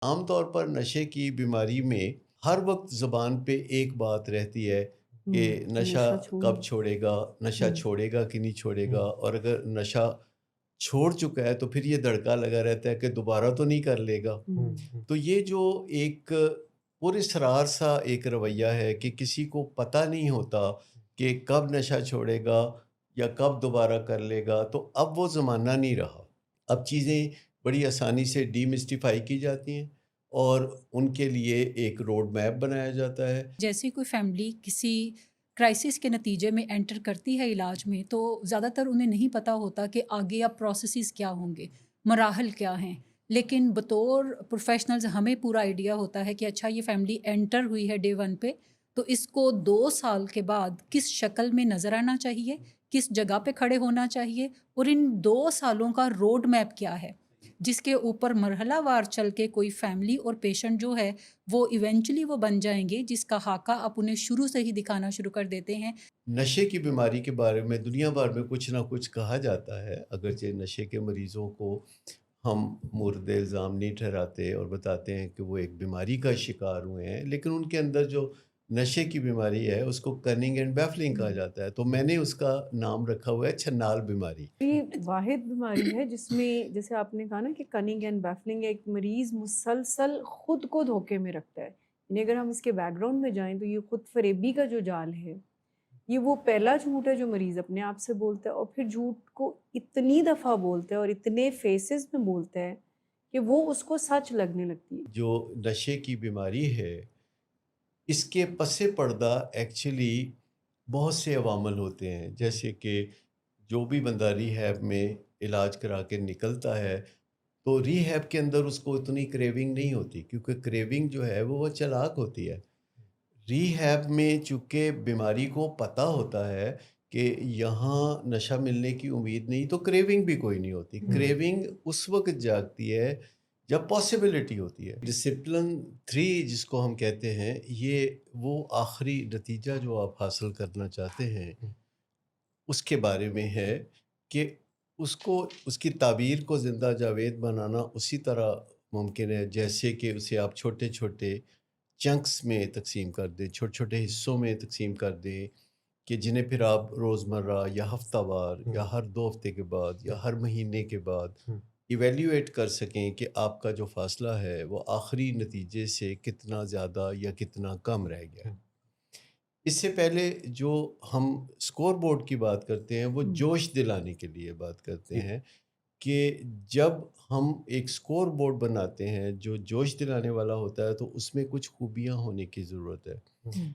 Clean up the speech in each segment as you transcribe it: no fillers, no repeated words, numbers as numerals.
عام طور پر نشے کی بیماری میں ہر وقت زبان پہ ایک بات رہتی ہے کہ کہ نشہ نشہ چھوڑو۔ کب چھوڑے گا، نشہ ہوں، چھوڑے گا کہ نہیں چھوڑے گا، ہوں، اور اگر نشہ چھوڑ چکا ہے تو پھر یہ دڑکا لگا رہتا ہے کہ دوبارہ تو نہیں کر لے گا۔ ہوں، ہوں، ہوں، تو یہ جو ایک پراسرار سا ایک رویہ ہے کہ کسی کو پتہ نہیں ہوتا کہ کب نشہ چھوڑے گا یا کب دوبارہ کر لے گا، تو اب وہ زمانہ نہیں رہا۔ اب چیزیں بڑی آسانی سے ڈی مسٹیفائی کی جاتی ہیں اور ان کے لیے ایک روڈ میپ بنایا جاتا ہے۔ جیسے کوئی فیملی کسی کرائسس کے نتیجے میں انٹر کرتی ہے علاج میں، تو زیادہ تر انہیں نہیں پتہ ہوتا کہ آگے اب پروسیسز کیا ہوں گے، مراحل کیا ہیں۔ لیکن بطور پروفیشنلز ہمیں پورا آئیڈیا ہوتا ہے کہ اچھا یہ فیملی انٹر ہوئی ہے ڈے 1 پہ، تو اس کو 2 سال کے بعد کس شکل میں نظر آنا چاہیے، کس جگہ پہ کھڑے ہونا چاہیے، اور ان 2 سالوں کا روڈ میپ کیا ہے، جس کے اوپر مرحلہ وار چل کے کوئی فیملی اور پیشنٹ جو ہے وہ ایونچولی وہ بن جائیں گے جس کا خاکہ آپ انہیں شروع سے ہی دکھانا شروع کر دیتے ہیں۔ نشے کی بیماری کے بارے میں دنیا بھر میں کچھ نہ کچھ کہا جاتا ہے، اگرچہ نشے کے مریضوں کو ہم مورد الزام نہیں ٹھہراتے اور بتاتے ہیں کہ وہ ایک بیماری کا شکار ہوئے ہیں، لیکن ان کے اندر جو نشے کی بیماری ہے اس کو کننگ اینڈ بیفلنگ کہا جاتا ہے، تو میں نے اس کا نام رکھا ہوا ہے چھنال بیماری۔ یہ واحد بیماری ہے جس میں جیسے آپ نے کہا نا کہ کننگ اینڈ بیفلنگ، ایک مریض مسلسل خود کو دھوکے میں رکھتا ہے، یعنی اگر ہم اس کے بیک گراؤنڈ میں جائیں تو یہ خود فریبی کا جو جال ہے، یہ وہ پہلا جھوٹ ہے جو مریض اپنے آپ سے بولتا ہے، اور پھر جھوٹ کو اتنی دفعہ بولتا ہے اور اتنے فیسز میں بولتا ہے کہ وہ اس کو سچ لگنے لگتی ہے۔ جو نشے کی بیماری ہے اس کے پس پردہ ایکچولی بہت سے عوامل ہوتے ہیں، جیسے کہ جو بھی بندہ ری ہیب میں علاج کرا کے نکلتا ہے تو ری ہیب کے اندر اس کو اتنی کریونگ نہیں ہوتی، کیونکہ کریونگ جو ہے وہ چلاک ہوتی ہے۔ ری ہیب میں چونکہ بیماری کو پتہ ہوتا ہے کہ یہاں نشہ ملنے کی امید نہیں، تو کریونگ بھی کوئی نہیں ہوتی۔ ہوں، کریونگ اس وقت جاگتی ہے جب پاسبلٹی ہوتی ہے۔ ڈسپلن 3 جس کو ہم کہتے ہیں، یہ وہ آخری نتیجہ جو آپ حاصل کرنا چاہتے ہیں اس کے بارے میں ہے کہ اس کو، اس کی تعبیر کو زندہ جاوید بنانا اسی طرح ممکن ہے جیسے کہ اسے آپ چھوٹے چھوٹے چنکس میں تقسیم کر دیں، چھوٹے چھوٹے حصوں میں تقسیم کر دیں کہ جنہیں پھر آپ روزمرہ یا ہفتہ وار یا ہر 2 ہفتے کے بعد یا ہر مہینے کے بعد ہوں، ایویلیویٹ کر سکیں کہ آپ کا جو فاصلہ ہے وہ آخری نتیجے سے کتنا زیادہ یا کتنا کم رہ گیا ہے۔ ہوں، اس سے پہلے جو ہم اسکور بورڈ کی بات کرتے ہیں وہ ہوں، جوش دلانے کے لیے بات کرتے جی، ہیں کہ جب ہم ایک اسکور بورڈ بناتے ہیں جو جوش دلانے والا ہوتا ہے تو اس میں کچھ خوبیاں ہونے کی ضرورت ہے۔ ہوں، ہوں،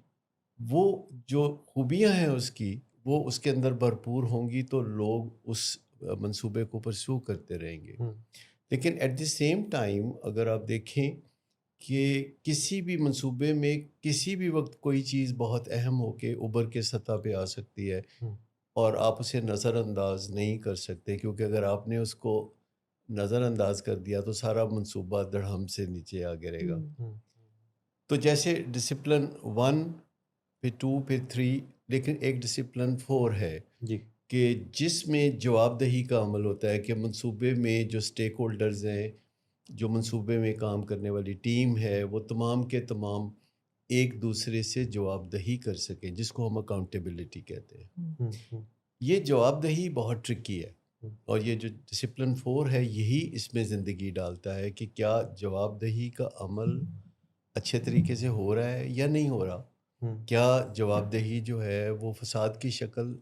وہ جو خوبیاں ہیں اس کی، وہ اس کے اندر بھرپور ہوں گی تو لوگ اس منصوبے کو پرسو کرتے رہیں گے۔ ہوں، لیکن ایٹ دی سیم ٹائم اگر آپ دیکھیں کہ کسی بھی منصوبے میں کسی بھی وقت کوئی چیز بہت اہم ہو کے ابھر کے سطح پہ آ سکتی ہے ہوں، اور آپ اسے نظر انداز نہیں کر سکتے، کیونکہ اگر آپ نے اس کو نظر انداز کر دیا تو سارا منصوبہ دڑہم سے نیچے آ گرے گا۔ ہوں، ہوں، تو جیسے ڈسپلن 1، پھر 2، پھر 3، لیکن ایک ڈسپلن 4 ہے جی، کہ جس میں جواب دہی کا عمل ہوتا ہے کہ منصوبے میں جو سٹیک ہولڈرز ہیں، جو منصوبے میں کام کرنے والی ٹیم ہے، وہ تمام کے تمام ایک دوسرے سے جواب دہی کر سکیں، جس کو ہم اکاؤنٹیبلٹی کہتے ہیں۔ ہوں، ہوں، ہوں، یہ جواب دہی بہت ٹرکی ہے، ہوں، اور یہ جو ڈسپلن 4 ہے یہی اس میں زندگی ڈالتا ہے کہ کیا جواب دہی کا عمل اچھے طریقے سے ہو رہا ہے یا نہیں ہو رہا۔ ہوں، کیا جواب دہی جو ہے وہ فساد کی شکل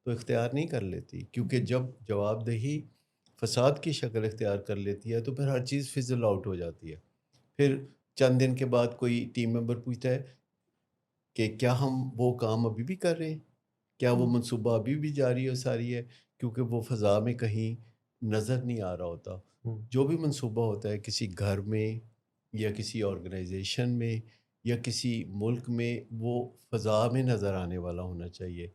تو اختیار نہیں کر لیتی، کیونکہ جب جواب دہی فساد کی شکل اختیار کر لیتی ہے تو پھر ہر چیز فزل آؤٹ ہو جاتی ہے۔ پھر چند دن کے بعد کوئی ٹیم ممبر پوچھتا ہے کہ کیا ہم وہ کام ابھی بھی کر رہے ہیں، کیا وہ ہوں، منصوبہ ابھی بھی جاری و ساری ہے، کیونکہ وہ فضا میں کہیں نظر نہیں آ رہا ہوتا۔ ہوں، جو بھی منصوبہ ہوتا ہے کسی گھر میں یا کسی آرگنائزیشن میں یا کسی ملک میں، وہ فضا میں نظر آنے والا ہونا چاہیے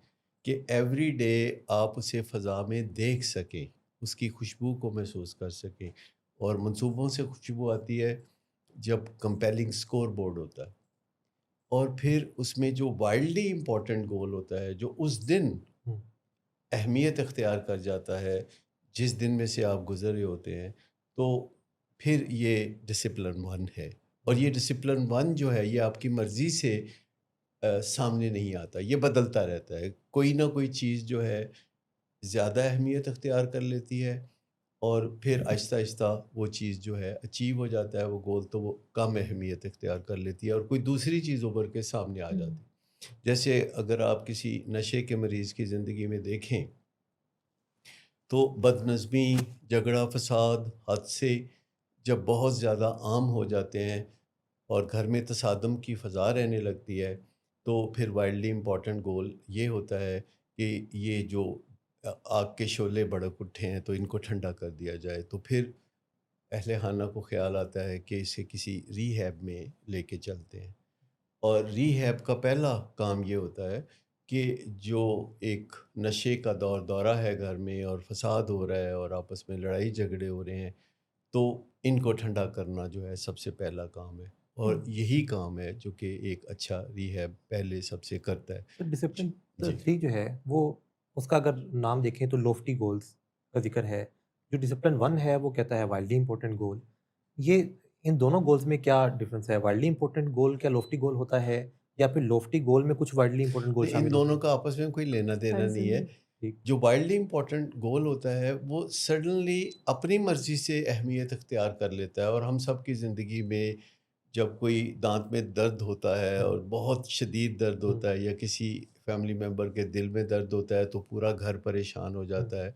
کہ ایوری ڈے آپ اسے فضا میں دیکھ سکیں، اس کی خوشبو کو محسوس کر سکیں۔ اور منصوبوں سے خوشبو آتی ہے جب کمپیلنگ اسکور بورڈ ہوتا ہے، اور پھر اس میں جو وائلڈلی امپورٹنٹ گول ہوتا ہے جو اس دن ہوں، اہمیت اختیار کر جاتا ہے، جس دن میں سے آپ گزر رہے ہوتے ہیں، تو پھر یہ ڈسپلن 1 ہے. اور یہ ڈسپلن 1 جو ہے یہ آپ کی مرضی سے سامنے نہیں آتا، یہ بدلتا رہتا ہے. کوئی نہ کوئی چیز جو ہے زیادہ اہمیت اختیار کر لیتی ہے اور پھر آہستہ آہستہ وہ چیز جو ہے اچیو ہو جاتا ہے وہ گول، تو وہ کم اہمیت اختیار کر لیتی ہے اور کوئی دوسری چیز ابھر کے سامنے آ جاتی ہے. جیسے اگر آپ کسی نشے کے مریض کی زندگی میں دیکھیں تو بد نظمی، جھگڑا فساد، حادثے جب بہت زیادہ عام ہو جاتے ہیں اور گھر میں تصادم کی فضا رہنے لگتی ہے، تو پھر وائلڈلی امپورٹنٹ گول یہ ہوتا ہے کہ یہ جو آگ کے شعلے بھڑک اٹھے ہیں تو ان کو ٹھنڈا کر دیا جائے. تو پھر اہل خانہ کو خیال آتا ہے کہ اسے کسی ری ہیب میں لے کے چلتے ہیں. اور ری ہیب کا پہلا کام یہ ہوتا ہے کہ جو ایک نشے کا دورہ ہے گھر میں اور فساد ہو رہا ہے اور آپس میں لڑائی جھگڑے ہو رہے ہیں، تو ان کو ٹھنڈا کرنا جو ہے سب سے پہلا کام ہے. اور یہی کام ہے جو کہ ایک اچھا ری ہیب پہلے سب سے کرتا ہے. سر ڈسپلن جی 3 جو ہے وہ اس کا اگر نام دیکھیں تو لوفٹی گولز کا ذکر ہے. جو ڈسپلن 1 ہے وہ کہتا ہے وائلڈلی امپورٹنٹ گول. یہ ان دونوں گولز میں کیا ڈفرینس ہے؟ وائلڈلی امپورٹنٹ گول کیا لوفٹی گول ہوتا ہے یا پھر لوفٹی گول میں کچھ وائلڈلی امپورٹنٹ گول ان شامل ہوتے دونوں ہیں؟ کا آپس میں کوئی لینا دینا فرض نہیں ہے. نہیں. ٹھیک. جو وائلڈلی امپورٹنٹ گول ہوتا ہے وہ سڈنلی اپنی مرضی سے اہمیت اختیار کر لیتا ہے. اور ہم سب کی زندگی میں جب کوئی دانت میں درد ہوتا ہے اور بہت شدید درد ہوتا ہے یا کسی فیملی ممبر کے دل میں درد ہوتا ہے تو پورا گھر پریشان ہو جاتا ہے.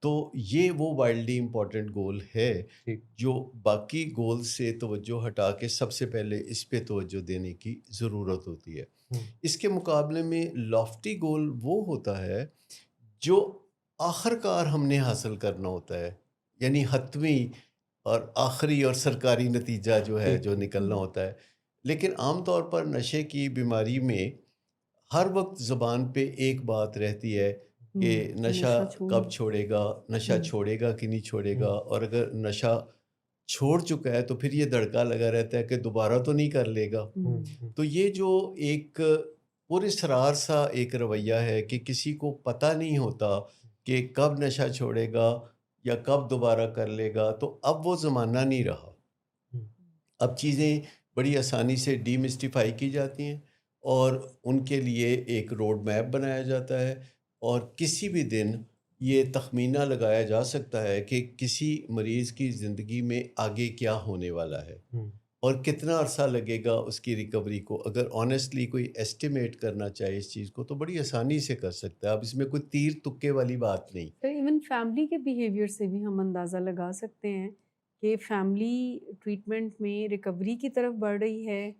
تو یہ وہ وائلڈلی امپورٹنٹ گول ہے ٹھیک. جو باقی گول سے توجہ ہٹا کے سب سے پہلے اس پہ توجہ دینے کی ضرورت ہوتی ہے. اس کے مقابلے میں لافٹی گول وہ ہوتا ہے جو آخر کار ہم نے حاصل کرنا ہوتا ہے، یعنی حتمی اور آخری اور سرکاری نتیجہ جو ہے جو نکلنا ہوتا ہے. لیکن عام طور پر نشے کی بیماری میں ہر وقت زبان پہ ایک بات رہتی ہے کہ نشہ کب چھوڑے گا، نشہ چھوڑے گا کہ نہیں چھوڑے گا. اور اگر نشہ چھوڑ چکا ہے تو پھر یہ دڑکا لگا رہتا ہے کہ دوبارہ تو نہیں کر لے گا. تو یہ جو ایک پراسرار سا ایک رویہ ہے کہ کسی کو پتہ نہیں ہوتا کہ کب نشہ چھوڑے گا یا کب دوبارہ کر لے گا. تو اب وہ زمانہ نہیں رہا. اب چیزیں بڑی آسانی سے ڈی مسٹیفائی کی جاتی ہیں اور ان کے لیے ایک روڈ میپ بنایا جاتا ہے. اور کسی بھی دن یہ تخمینہ لگایا جا سکتا ہے کہ کسی مریض کی زندگی میں آگے کیا ہونے والا ہے اور کتنا عرصہ لگے گا اس کی ریکوری کو. اگر آنیسٹلی کوئی ایسٹیمیٹ کرنا چاہے اس چیز کو تو بڑی آسانی سے کر سکتا ہے. اب اس میں کوئی تیر تکے والی بات نہیں. ایون فیملی کے بیہیویئر سے بھی ہم اندازہ لگا سکتے ہیں کہ فیملی ٹریٹمنٹ میں ریکوری کی طرف بڑھ رہی ہے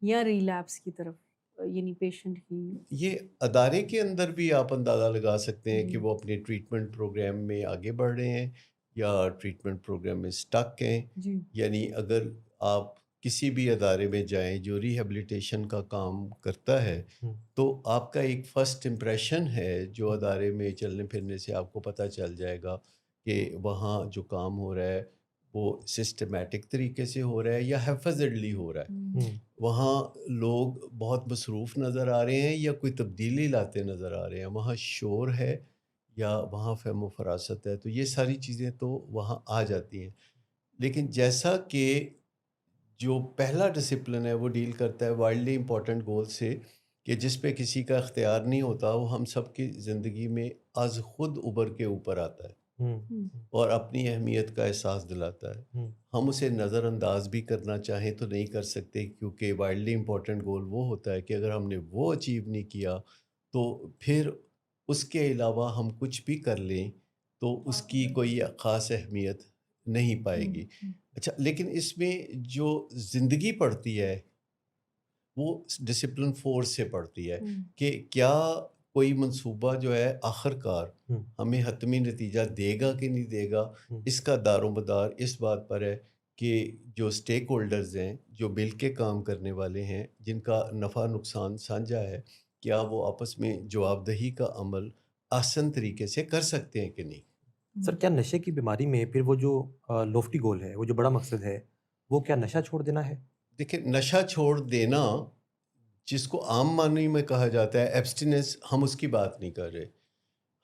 یا ریلیپس کی طرف، یعنی پیشنٹ کی. یہ ادارے کے اندر بھی آپ اندازہ لگا سکتے ہیں کہ وہ اپنے ٹریٹمنٹ پروگرام میں آگے بڑھ رہے ہیں یا ٹریٹمنٹ پروگرام میں سٹک ہیں. جی یعنی اگر آپ کسی بھی ادارے میں جائیں جو ریہیبلیٹیشن کا کام کرتا ہے تو آپ کا ایک فرسٹ امپریشن ہے جو ادارے میں چلنے پھرنے سے آپ کو پتہ چل جائے گا کہ وہاں جو کام ہو رہا ہے وہ سسٹمیٹک طریقے سے ہو رہا ہے یا حفاظتلی ہو رہا ہے. وہاں لوگ بہت مصروف نظر آ رہے ہیں یا کوئی تبدیلی لاتے نظر آ رہے ہیں. وہاں شور ہے یا وہاں فہم و فراست ہے. تو یہ ساری چیزیں تو وہاں آ جاتی ہیں. لیکن جیسا کہ جو پہلا ڈسپلن ہے وہ ڈیل کرتا ہے وائلڈلی امپورٹنٹ گول سے کہ جس پہ کسی کا اختیار نہیں ہوتا، وہ ہم سب کی زندگی میں از خود ابھر کے اوپر آتا ہے اور اپنی اہمیت کا احساس دلاتا ہے. ہم اسے نظر انداز بھی کرنا چاہیں تو نہیں کر سکتے کیونکہ وائلڈلی امپورٹنٹ گول وہ ہوتا ہے کہ اگر ہم نے وہ اچیو نہیں کیا تو پھر اس کے علاوہ ہم کچھ بھی کر لیں تو اس کی کوئی خاص اہمیت نہیں پائے گی. اچھا، لیکن اس میں جو زندگی پڑتی ہے وہ ڈسپلن 4 سے پڑتی ہے کہ کیا کوئی منصوبہ جو ہے آخر کار ہمیں حتمی نتیجہ دے گا کہ نہیں دے گا. اس کا دار و مدار اس بات پر ہے کہ جو سٹیک ہولڈرز ہیں، جو مل کے کام کرنے والے ہیں، جن کا نفع نقصان سانجھا ہے، کیا وہ آپس میں جواب دہی کا عمل آسن طریقے سے کر سکتے ہیں کہ نہیں. سر کیا نشے کی بیماری میں پھر وہ جو لوفٹی گول ہے، وہ جو بڑا مقصد ہے، وہ کیا نشہ چھوڑ دینا ہے؟ دیکھیں، نشہ چھوڑ دینا جس کو عام معنی میں کہا جاتا ہے ایبسٹیننس، ہم اس کی بات نہیں کر رہے.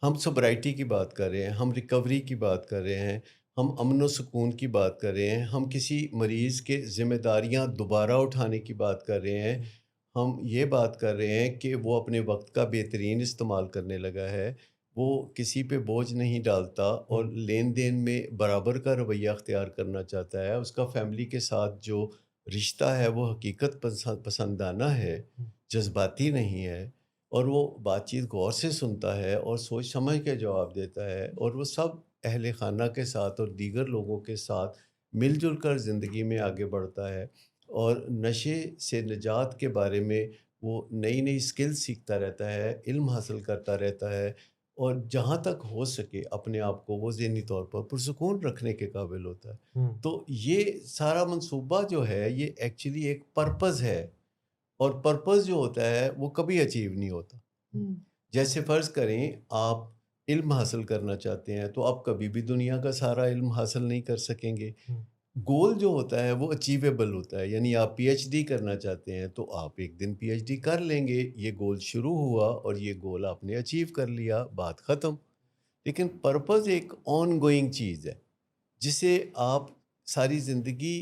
ہم سوبرائٹی کی بات کر رہے ہیں، ہم ریکوری کی بات کر رہے ہیں، ہم امن و سکون کی بات کر رہے ہیں، ہم کسی مریض کے ذمہ داریاں دوبارہ اٹھانے کی بات کر رہے ہیں، ہم یہ بات کر رہے ہیں کہ وہ اپنے وقت کا بہترین استعمال کرنے لگا ہے، وہ کسی پہ بوجھ نہیں ڈالتا اور لین دین میں برابر کا رویہ اختیار کرنا چاہتا ہے، اس کا فیملی کے ساتھ جو رشتہ ہے وہ حقیقت پسندانہ ہے، جذباتی نہیں ہے، اور وہ بات چیت غور سے سنتا ہے اور سوچ سمجھ کے جواب دیتا ہے، اور وہ سب اہل خانہ کے ساتھ اور دیگر لوگوں کے ساتھ مل جل کر زندگی میں آگے بڑھتا ہے، اور نشے سے نجات کے بارے میں وہ نئی نئی سکل سیکھتا رہتا ہے، علم حاصل کرتا رہتا ہے، اور جہاں تک ہو سکے اپنے آپ کو وہ ذہنی طور پر پرسکون رکھنے کے قابل ہوتا ہے۔ تو یہ سارا منصوبہ جو ہے یہ ایکچولی ایک پرپز ہے، اور پرپز جو ہوتا ہے وہ کبھی اچیو نہیں ہوتا۔ جیسے فرض کریں آپ علم حاصل کرنا چاہتے ہیں تو آپ کبھی بھی دنیا کا سارا علم حاصل نہیں کر سکیں گے۔ گول جو ہوتا ہے وہ اچیویبل ہوتا ہے، یعنی آپ پی ایچ ڈی کرنا چاہتے ہیں تو آپ ایک دن پی ایچ ڈی کر لیں گے، یہ گول شروع ہوا اور یہ گول آپ نے اچیو کر لیا، بات ختم۔ لیکن پرپز ایک آن گوئنگ چیز ہے جسے آپ ساری زندگی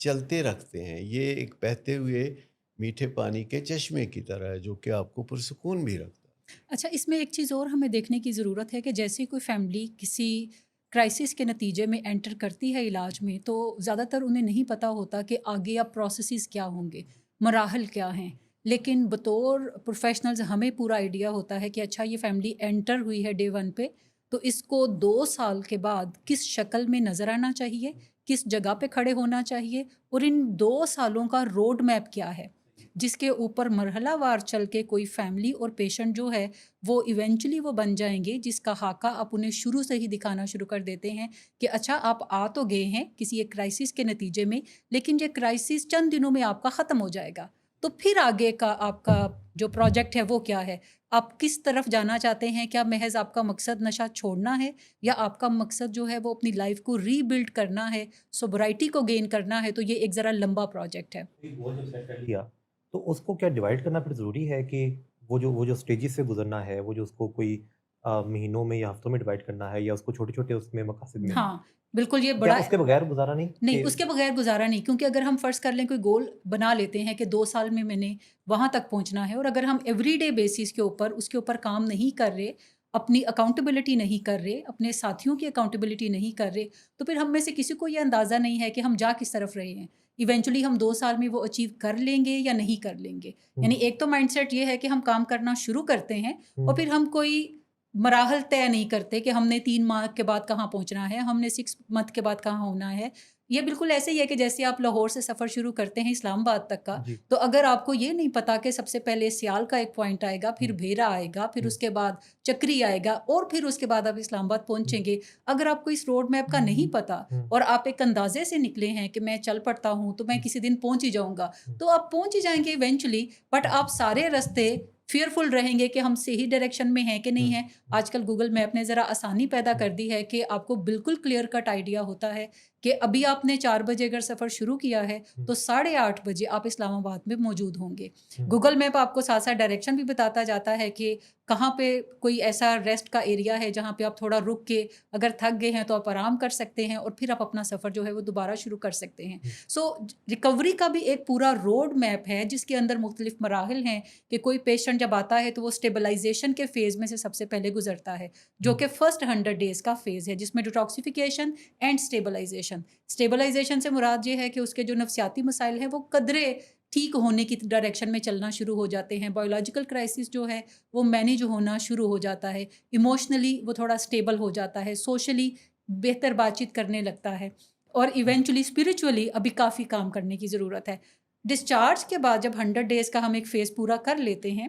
چلتے رکھتے ہیں، یہ ایک بہتے ہوئے میٹھے پانی کے چشمے کی طرح ہے جو کہ آپ کو پرسکون بھی رکھتا ہے۔ اچھا، اس میں ایک چیز اور ہمیں دیکھنے کی ضرورت ہے کہ جیسے کوئی فیملی کسی کرائسس کے نتیجے میں انٹر کرتی ہے علاج میں، تو زیادہ تر انہیں نہیں پتہ ہوتا کہ آگے اب پروسیسز کیا ہوں گے، مراحل کیا ہیں، لیکن بطور پروفیشنلز ہمیں پورا آئیڈیا ہوتا ہے کہ اچھا یہ فیملی انٹر ہوئی ہے ڈے 1 پہ، تو اس کو 2 سال کے بعد کس شکل میں نظر آنا چاہیے، کس جگہ پہ کھڑے ہونا چاہیے، اور ان 2 سالوں کا روڈ میپ کیا ہے جس کے اوپر مرحلہ وار چل کے کوئی فیملی اور پیشنٹ جو ہے وہ ایونچولی وہ بن جائیں گے جس کا خاکہ آپ انہیں شروع سے ہی دکھانا شروع کر دیتے ہیں کہ اچھا آپ آ تو گئے ہیں کسی ایک کرائسس کے نتیجے میں، لیکن یہ کرائسس چند دنوں میں آپ کا ختم ہو جائے گا، تو پھر آگے کا آپ کا جو پروجیکٹ ہے وہ کیا ہے، آپ کس طرف جانا چاہتے ہیں، کیا محض آپ کا مقصد نشہ چھوڑنا ہے یا آپ کا مقصد جو ہے وہ اپنی لائف کو ری بلڈ کرنا ہے، سوبرائٹی کو گین کرنا ہے، تو یہ ایک ذرا لمبا پروجیکٹ ہے۔ گول جب سیٹ کر لیا تو اس کو کیا ڈیوائڈ کرنا پھر ضروری ہے کہ وہ جو سٹیجز سے گزرنا ہے، وہ جو اس کو کوئی مہینوں میں یا ہفتوں میں ڈیوائڈ کرنا ہے، یا اس کو چھوٹے چھوٹے اس میں مقاصد میں، ہاں بالکل، یہ کیا بڑا اس کے بغیر گزارا نہیں نہیں، کہ اس کے بغیر گزارا نہیں، کیونکہ اگر ہم فرض کر لیں کوئی گول بنا لیتے ہیں کہ 2 سال میں نے وہاں تک پہنچنا ہے، اور اگر ہم ایوری ڈے بیسس کے اوپر اس کے اوپر کام نہیں کر رہے، اپنی اکاؤنٹیبلٹی نہیں کر رہے، اپنے ساتھیوں کی اکاؤنٹیبلٹی نہیں کر رہے، تو پھر ہم میں سے کسی کو یہ اندازہ نہیں ہے کہ ہم جا کس طرف رہے ہیں، ایونچولی ہم 2 سال میں وہ اچیو کر لیں گے یا نہیں کر لیں گے۔ یعنی ایک تو مائنڈ سیٹ یہ ہے کہ ہم کام کرنا شروع کرتے ہیں اور پھر ہم کوئی مراحل طے نہیں کرتے کہ ہم نے 3 ماہ کے بعد کہاں پہنچنا ہے، ہم نے 6 منتھ کے بعد کہاں ہونا ہے۔ یہ بالکل ایسے ہی ہے کہ جیسے آپ لاہور سے سفر شروع کرتے ہیں اسلام آباد تک کا، تو اگر آپ کو یہ نہیں پتا کہ سب سے پہلے سیال کا ایک پوائنٹ آئے گا، پھر بھیرا آئے گا، پھر اس کے بعد چکری آئے گا، اور پھر اس کے بعد آپ اسلام آباد پہنچیں گے، اگر آپ کو اس روڈ میپ کا نہیں پتا اور آپ ایک اندازے سے نکلے ہیں کہ میں چل پڑتا ہوں تو میں کسی دن پہنچ ہی جاؤں گا، تو آپ پہنچ ہی جائیں گے ایونچولی، بٹ آپ سارے رستے فیئرفل رہیں گے کہ ہم صحیح ڈائریکشن میں ہیں کہ نہیں ہیں۔ آج کل گوگل میپ نے ذرا آسانی پیدا کر دی ہے کہ آپ کو بالکل کلیئر کٹ آئیڈیا ہوتا ہے کہ ابھی آپ نے 4 بجے اگر سفر شروع کیا ہے تو 8:30 بجے آپ اسلام آباد میں موجود ہوں گے۔ گوگل میپ آپ کو ساتھ ساتھ ڈائریکشن بھی بتاتا جاتا ہے کہ کہاں پہ کوئی ایسا ریسٹ کا ایریا ہے جہاں پہ آپ تھوڑا رک کے اگر تھک گئے ہیں تو آپ آرام کر سکتے ہیں، اور پھر آپ اپنا سفر جو ہے وہ دوبارہ شروع کر سکتے ہیں۔ سو ریکوری کا بھی ایک پورا روڈ میپ ہے جس کے اندر مختلف مراحل ہیں کہ کوئی پیشنٹ جب آتا ہے تو وہ اسٹیبلائزیشن کے فیز میں سے سب سے پہلے گزرتا ہے، جو کہ فرسٹ 100 ڈیز کا فیز ہے، جس میں ڈیٹاکسیفیکیشن اینڈ اسٹیبلائزیشن سے مراد یہ ہے کہ اس کے جو نفسیاتی مسائل ہیں وہ قدرے ٹھیک ہونے کی ڈائریکشن میں چلنا شروع ہو جاتے ہیں، بایولوجیکل کرائسس جو ہے وہ مینیج ہونا شروع ہو جاتا ہے، ایموشنلی وہ تھوڑا اسٹیبل ہو جاتا ہے، سوشلی بہتر بات چیت کرنے لگتا ہے، اور ایونچولی اسپریچولی ابھی کافی کام کرنے کی ضرورت ہے۔ ڈسچارج کے بعد جب 100 ڈیز کا ہم ایک فیز پورا کر لیتے ہیں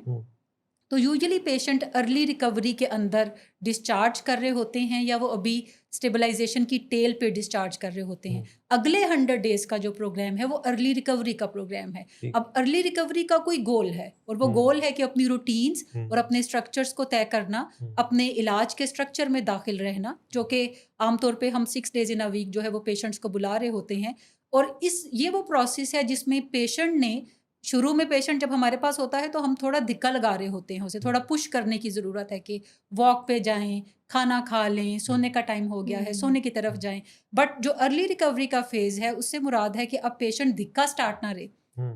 تو یوزلی پیشنٹ ارلی ریکوری کے اندر ڈسچارج کر رہے ہوتے ہیں، یا وہ ابھی اسٹیبلائزیشن کی ٹیل پہ ڈسچارج کر رہے ہوتے ہیں۔ اگلے 100 ڈیز کا جو پروگرام ہے وہ ارلی ریکوری کا پروگرام ہے۔ اب ارلی ریکوری کا کوئی گول ہے، اور وہ گول ہے کہ اپنی روٹینز اور اپنے اسٹرکچرز کو طے کرنا، اپنے علاج کے اسٹرکچر میں داخل رہنا، جو کہ عام طور پہ ہم 6 days in a week جو ہے وہ پیشنٹس کو بلا رہے ہوتے ہیں، اور یہ وہ پروسیس ہے جس میں پیشنٹ نے شروع میں پیشنٹ جب ہمارے پاس ہوتا ہے تو ہم تھوڑا دھکا لگا رہے ہوتے ہیں، اسے تھوڑا پش کرنے کی ضرورت ہے کہ واک پہ جائیں، کھانا کھا لیں، سونے کا ٹائم ہو گیا ہے، سونے کی طرف جائیں. بٹ جو ارلی ریکوری کا فیز ہے اس سے مراد ہے کہ اب پیشنٹ دھکا سٹارٹ نہ رہے،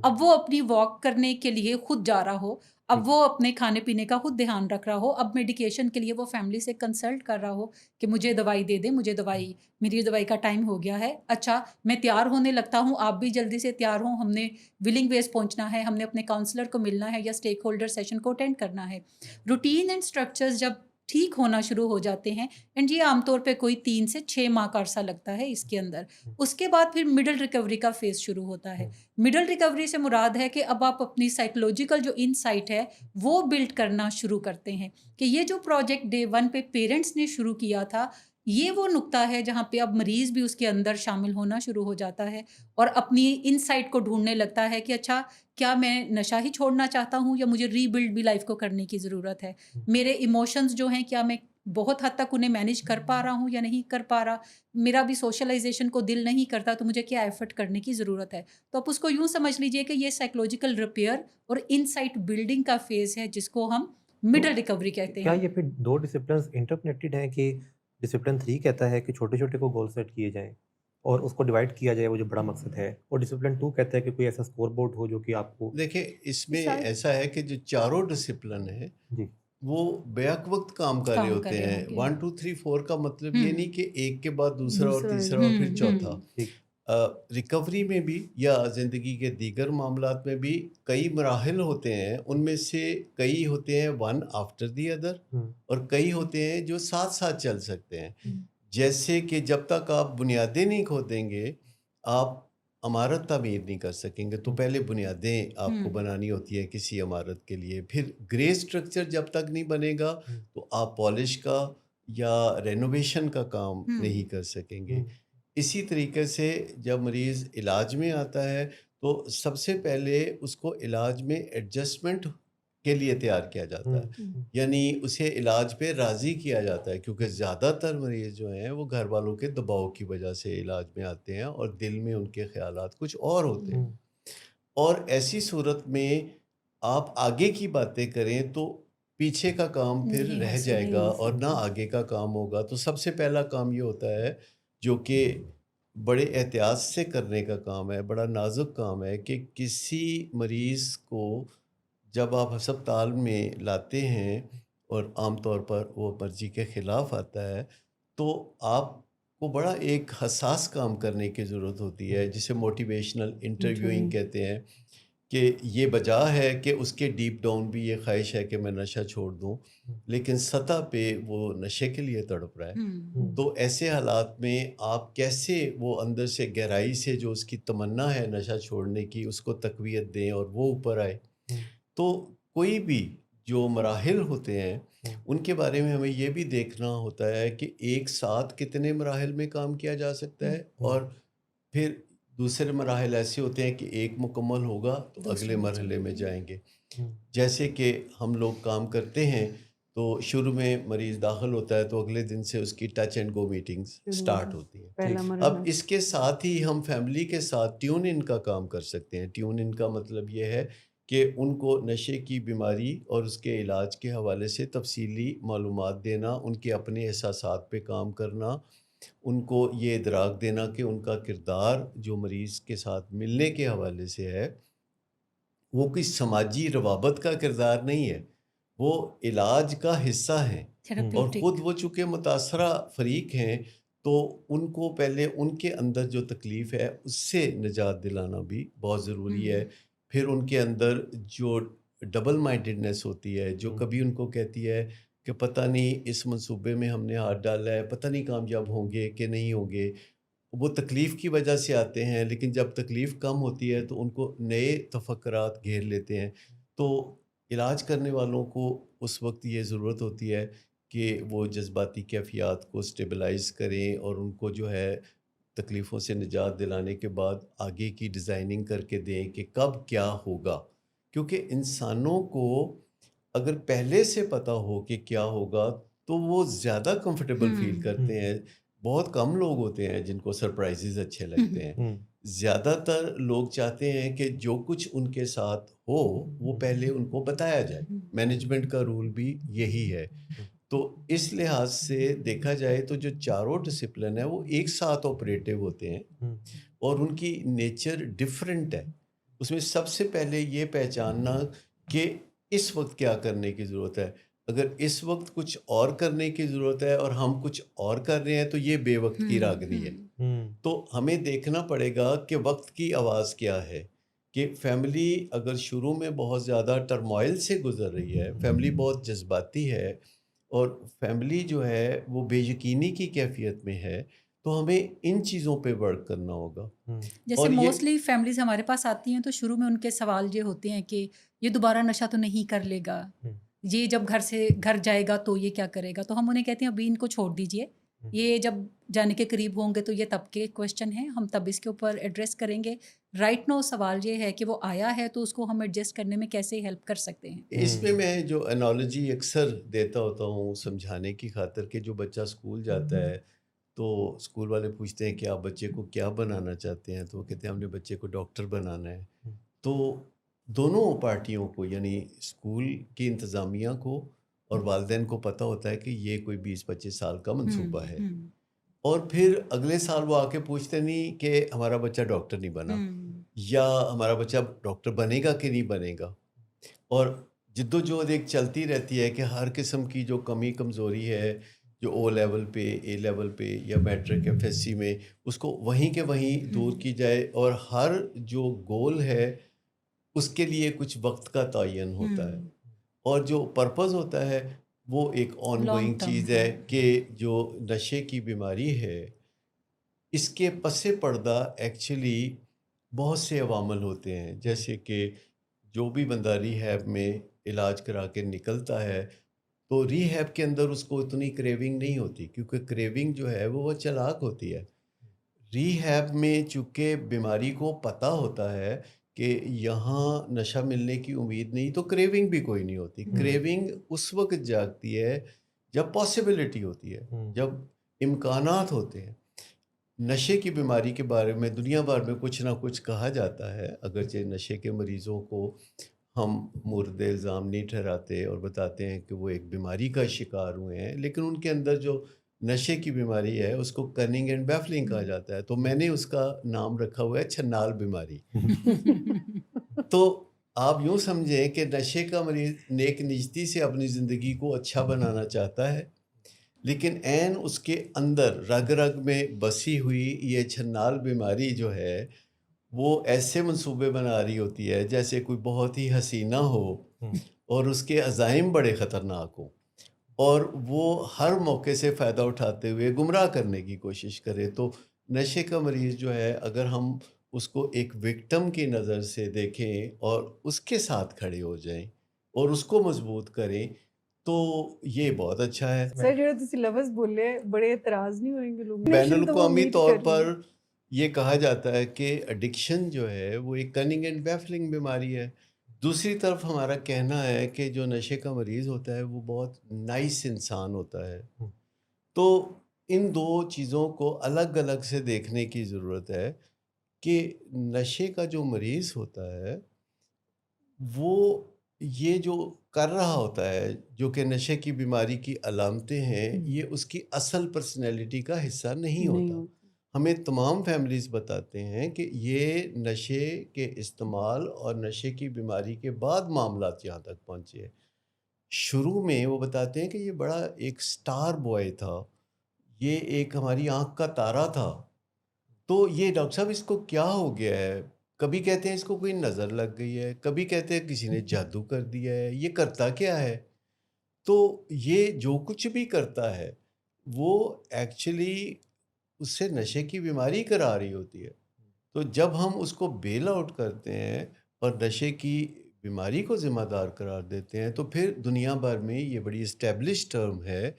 اب وہ اپنی واک کرنے کے لیے خود جا رہا ہو، اب وہ اپنے کھانے پینے کا خود دھیان رکھ رہا ہو، اب میڈیکیشن کے لیے وہ فیملی سے کنسلٹ کر رہا ہو کہ مجھے دوائی دے دیں، مجھے دوائی، میری دوائی کا ٹائم ہو گیا ہے، اچھا میں تیار ہونے لگتا ہوں، آپ بھی جلدی سے تیار ہوں، ہم نے ولنگ ویز پہنچنا ہے، ہم نے اپنے کاؤنسلر کو ملنا ہے یا اسٹیک ہولڈر سیشن کو اٹینڈ کرنا ہے. روٹین اینڈ اسٹرکچرز جب ٹھیک ہونا شروع ہو جاتے ہیں، اینڈ یہ عام طور پہ کوئی 3 سے 6 ماہ کا عرصہ لگتا ہے اس کے اندر. اس کے بعد پھر مڈل ریکوری کا فیز شروع ہوتا ہے. مڈل ریکوری سے مراد ہے کہ اب آپ اپنی سائیکولوجیکل جو انسائٹ ہے وہ بلڈ کرنا شروع کرتے ہیں کہ یہ جو پروجیکٹ ڈے 1 پہ پیرنٹس نے شروع کیا تھا، یہ وہ نقطہ ہے جہاں پہ اب مریض بھی اس کے اندر شامل ہونا شروع ہو جاتا ہے اور اپنی انسائٹ کو ڈھونڈنے لگتا ہے کہ اچھا کیا میں نشہ ہی چھوڑنا چاہتا ہوں یا مجھے ری بلڈ بھی لائف کو کرنے کی ضرورت ہے. میرے ایموشنز جو ہیں کیا میں بہت حد تک انہیں مینیج کر پا رہا ہوں یا نہیں کر پا رہا، میرا بھی سوشلائزیشن کو دل نہیں کرتا تو مجھے کیا ایفرٹ کرنے کی ضرورت ہے. تو آپ اس کو یوں سمجھ لیجئے کہ یہ سائیکولوجیکل ریپیئر اور انسائٹ بلڈنگ کا فیز ہے جس کو ہم مڈل ریکوری کہتے کیا ہیں. یہ پھر 2 ڈسپلنس انٹرکنیکٹڈ ہیں کہ ڈسپلن 3 کہتا ہے کہ چھوٹے چھوٹے کو گول سیٹ کیے جائیں اور اس کو ڈیوائڈ کیا جائے، وہ جو بڑا مقصد ہے، اور ڈسپلن 2 کہتا ہے کہ کوئی ایسا اسکور بورڈ ہو جو کہ آپ کو دیکھیں اس میں ایسا ہے کہ جو چاروں ڈسپلن ہیں جی وہ بیک وقت کام کر رہے کام کر ہوتے رہے ہیں. ہوں گے. 1 2 3 4 کا مطلب یہ نہیں کہ ایک کے بعد دوسرا اور دوسرا، تیسرا اور پھر چوتھا. ٹھیک ریکوری میں بھی یا زندگی کے دیگر معاملات میں بھی کئی مراحل ہوتے ہیں، ان میں سے کئی ہوتے ہیں ون آفٹر دی ادر اور کئی ہوتے ہیں جو ساتھ ساتھ چل سکتے ہیں. جیسے کہ جب تک آپ بنیادیں نہیں کھودیں گے آپ عمارت تعمیر نہیں کر سکیں گے. تو پہلے بنیادیں آپ کو بنانی ہوتی ہیں کسی عمارت کے لیے، پھر گرے اسٹرکچر جب تک نہیں بنے گا تو آپ پالش کا یا رینوویشن کا کام نہیں کر سکیں گے. اسی طریقے سے جب مریض علاج میں آتا ہے تو سب سے پہلے اس کو علاج میں ایڈجسٹمنٹ کے لیے تیار کیا جاتا ہے، یعنی اسے علاج پہ راضی کیا جاتا ہے، کیونکہ زیادہ تر مریض جو ہیں وہ گھر والوں کے دباؤ کی وجہ سے علاج میں آتے ہیں اور دل میں ان کے خیالات کچھ اور ہوتے ہیں. اور ایسی صورت میں آپ آگے کی باتیں کریں تو پیچھے کا کام پھر نہیں رہ ہو جائے گا سکتا. اور نہ آگے کا کام ہوگا. تو سب سے پہلا کام یہ ہوتا ہے جو کہ بڑے احتیاط سے کرنے کا کام ہے، بڑا نازک کام ہے، کہ کسی مریض کو جب آپ ہسپتال میں لاتے ہیں اور عام طور پر وہ مرضی کے خلاف آتا ہے تو آپ کو بڑا ایک حساس کام کرنے کی ضرورت ہوتی ہے، جسے موٹیویشنل انٹرویوئنگ کہتے ہیں، کہ یہ بجا ہے کہ اس کے ڈیپ ڈاؤن بھی یہ خواہش ہے کہ میں نشہ چھوڑ دوں، لیکن سطح پہ وہ نشے کے لیے تڑپ رہا ہے. تو ایسے حالات میں آپ کیسے وہ اندر سے گہرائی سے جو اس کی تمنا ہے نشہ چھوڑنے کی اس کو تقویت دیں اور وہ اوپر آئے. تو کوئی بھی جو مراحل ہوتے ہیں ان کے بارے میں ہمیں یہ بھی دیکھنا ہوتا ہے کہ ایک ساتھ کتنے مراحل میں کام کیا جا سکتا ہے، اور پھر دوسرے مراحل ایسے ہوتے ہیں کہ ایک مکمل ہوگا تو اگلے مرحلے میں جائیں گے. جیسے کہ ہم لوگ کام کرتے ہیں تو شروع میں مریض داخل ہوتا ہے تو اگلے دن سے اس کی touch and go meetings start ہوتی ہیں. پہلا اب مرحلہ. اس کے ساتھ ہی ہم فیملی کے ساتھ ٹیون ان کا کام کر سکتے ہیں. ٹیون ان کا مطلب یہ ہے کہ ان کو نشے کی بیماری اور اس کے علاج کے حوالے سے تفصیلی معلومات دینا، ان کے اپنے احساسات پہ کام کرنا، ان کو یہ ادراک دینا کہ ان کا کردار جو مریض کے ساتھ ملنے کے حوالے سے ہے وہ کوئی سماجی روابط کا کردار نہیں ہے، وہ علاج کا حصہ ہیں. اور تھراپیوٹک. خود وہ چونکہ متاثرہ فریق ہیں تو ان کو پہلے ان کے اندر جو تکلیف ہے اس سے نجات دلانا بھی بہت ضروری ہے. پھر ان کے اندر جو ڈبل مائنڈڈنیس ہوتی ہے، جو کبھی ان کو کہتی ہے کہ پتہ نہیں اس منصوبے میں ہم نے ہاتھ ڈالا ہے، پتہ نہیں کامیاب ہوں گے کہ نہیں ہوں گے، وہ تکلیف کی وجہ سے آتے ہیں، لیکن جب تکلیف کم ہوتی ہے تو ان کو نئے تفکرات گھیر لیتے ہیں. تو علاج کرنے والوں کو اس وقت یہ ضرورت ہوتی ہے کہ وہ جذباتی کیفیات کو سٹیبلائز کریں اور ان کو جو ہے تکلیفوں سے نجات دلانے کے بعد آگے کی ڈیزائننگ کر کے دیں کہ کب کیا ہوگا. کیونکہ انسانوں کو اگر پہلے سے پتہ ہو کہ کیا ہوگا تو وہ زیادہ کمفرٹیبل فیل کرتے ہیں. بہت کم لوگ ہوتے ہیں جن کو سرپرائزز اچھے لگتے ہیں. زیادہ تر لوگ چاہتے ہیں کہ جو کچھ ان کے ساتھ ہو وہ پہلے ان کو بتایا جائے. مینجمنٹ کا رول بھی یہی ہے. تو اس لحاظ سے دیکھا جائے تو جو چاروں ڈسپلن ہے وہ ایک ساتھ آپریٹو ہوتے ہیں اور ان کی نیچر ڈفرینٹ ہے. اس میں سب سے پہلے یہ پہچاننا کہ اس وقت کیا کرنے کی ضرورت ہے. اگر اس وقت کچھ اور کرنے کی ضرورت ہے اور ہم کچھ اور کر رہے ہیں تو یہ بے وقت کی راگنی ہے. تو ہمیں دیکھنا پڑے گا کہ وقت کی آواز کیا ہے. کہ فیملی اگر شروع میں بہت زیادہ ٹرموائل سے گزر رہی ہے، فیملی بہت جذباتی ہے اور فیملی جو ہے وہ بے یقینی کی کیفیت میں ہے، تو ہمیں ان چیزوں پہ ورک کرنا ہوگا. جیسے اور یہ موسٹلی فیملیز ہمارے پاس آتی ہیں تو شروع میں ان کے سوال یہ ہوتے ہیں کہ یہ دوبارہ نشہ تو نہیں کر لے گا، یہ جب گھر جائے گا تو یہ کیا کرے گا. تو ہم انہیں کہتے ہیں ابھی ان کو چھوڑ دیجئے، یہ جب جانے کے قریب ہوں گے تو یہ تب کے کویشچن ہیں، ہم تب اس کے اوپر ایڈریس کریں گے. رائٹ نو سوال یہ ہے کہ وہ آیا ہے تو اس کو ہم ایڈجسٹ کرنے میں کیسے ہیلپ کر سکتے ہیں. اس میں جو انالوجی اکثر دیتا ہوتا ہوں سمجھانے کی خاطر کہ جو بچہ اسکول جاتا ہے تو اسکول والے پوچھتے ہیں کہ آپ بچے کو کیا بنانا چاہتے ہیں، تو وہ کہتے ہیں ہم نے بچے کو ڈاکٹر بنانا ہے. تو دونوں پارٹیوں کو یعنی اسکول کی انتظامیہ کو اور والدین کو پتہ ہوتا ہے کہ یہ کوئی 20-25 سال کا منصوبہ ہے. اور پھر اگلے سال وہ آ کے پوچھتے نہیں کہ ہمارا بچہ ڈاکٹر نہیں بنا یا ہمارا بچہ ڈاکٹر بنے گا کہ نہیں بنے گا. اور جد و جہد ایک چلتی رہتی ہے کہ ہر قسم کی جو کمی کمزوری ہے جو او لیول پہ، اے لیول پہ یا میٹرک ایف ایس سی میں، اس کو وہیں کے وہیں دور کی جائے. اور ہر جو گول ہے اس کے لیے کچھ وقت کا تعین ہوتا ہے اور جو پرپز ہوتا ہے وہ ایک آن گوئنگ چیز ہے کہ جو نشے کی بیماری ہے اس کے پس پردہ ایکچولی بہت سے عوامل ہوتے ہیں. جیسے کہ جو بھی بندہ ری ہیب میں علاج کرا کے نکلتا ہے تو ری ہیب کے اندر اس کو اتنی کریونگ نہیں ہوتی، کیونکہ کریونگ جو ہے وہ چلاک ہوتی ہے. ری ہیب میں چونکہ بیماری کو پتہ ہوتا ہے کہ یہاں نشہ ملنے کی امید نہیں، تو کریونگ بھی کوئی نہیں ہوتی. کریونگ اس وقت جاگتی ہے جب پاسبلٹی ہوتی ہے، جب امکانات ہوتے ہیں. نشے کی بیماری کے بارے میں دنیا بھر میں کچھ نہ کچھ کہا جاتا ہے، اگرچہ نشے کے مریضوں کو ہم مورد الزام نہیں ٹھہراتے اور بتاتے ہیں کہ وہ ایک بیماری کا شکار ہوئے ہیں، لیکن ان کے اندر جو نشے کی بیماری ہے اس کو کننگ اینڈ بیفلنگ کہا جاتا ہے. تو میں نے اس کا نام رکھا ہوا ہے چھنال بیماری. تو آپ یوں سمجھیں کہ نشے کا مریض نیک نیستی سے اپنی زندگی کو اچھا بنانا چاہتا ہے، لیکن عین اس کے اندر رگ رگ میں بسی ہوئی یہ چھنال بیماری جو ہے وہ ایسے منصوبے بنا رہی ہوتی ہے جیسے کوئی بہت ہی حسینہ ہو اور اس کے عزائم بڑے خطرناک ہوں اور وہ ہر موقع سے فائدہ اٹھاتے ہوئے گمراہ کرنے کی کوشش کرے. تو نشے کا مریض جو ہے اگر ہم اس کو ایک وکٹم کی نظر سے دیکھیں اور اس کے ساتھ کھڑے ہو جائیں اور اس کو مضبوط کریں تو یہ بہت اچھا ہے. سر جو تسی لفظ بولے بڑے اعتراض نہیں ہوئیں گے لوگ؟ بین الاقوامی طور پر یہ کہا جاتا ہے کہ ایڈکشن جو ہے وہ ایک کننگ اینڈ بیفلنگ بیماری ہے. دوسری طرف ہمارا کہنا ہے کہ جو نشے کا مریض ہوتا ہے وہ بہت نائس انسان ہوتا ہے. تو ان دو چیزوں کو الگ الگ سے دیکھنے کی ضرورت ہے کہ نشے کا جو مریض ہوتا ہے وہ یہ جو کر رہا ہوتا ہے جو کہ نشے کی بیماری کی علامتیں ہیں یہ اس کی اصل پرسنالٹی کا حصہ نہیں ہوتا. ہمیں تمام فیملیز بتاتے ہیں کہ یہ نشے کے استعمال اور نشے کی بیماری کے بعد معاملات یہاں تک پہنچے. شروع میں وہ بتاتے ہیں کہ یہ بڑا ایک سٹار بوائے تھا، یہ ایک ہماری آنکھ کا تارا تھا، تو یہ ڈاکٹر صاحب اس کو کیا ہو گیا ہے. کبھی کہتے ہیں اس کو کوئی نظر لگ گئی ہے، کبھی کہتے ہیں کسی نے جادو کر دیا ہے، یہ کرتا کیا ہے. تو یہ جو کچھ بھی کرتا ہے وہ ایکچولی اس سے نشے کی بیماری کرا رہی ہوتی ہے. تو جب ہم اس کو بیل آؤٹ کرتے ہیں اور نشے کی بیماری کو ذمہ دار قرار دیتے ہیں تو پھر دنیا بھر میں یہ بڑی اسٹیبلش ٹرم ہے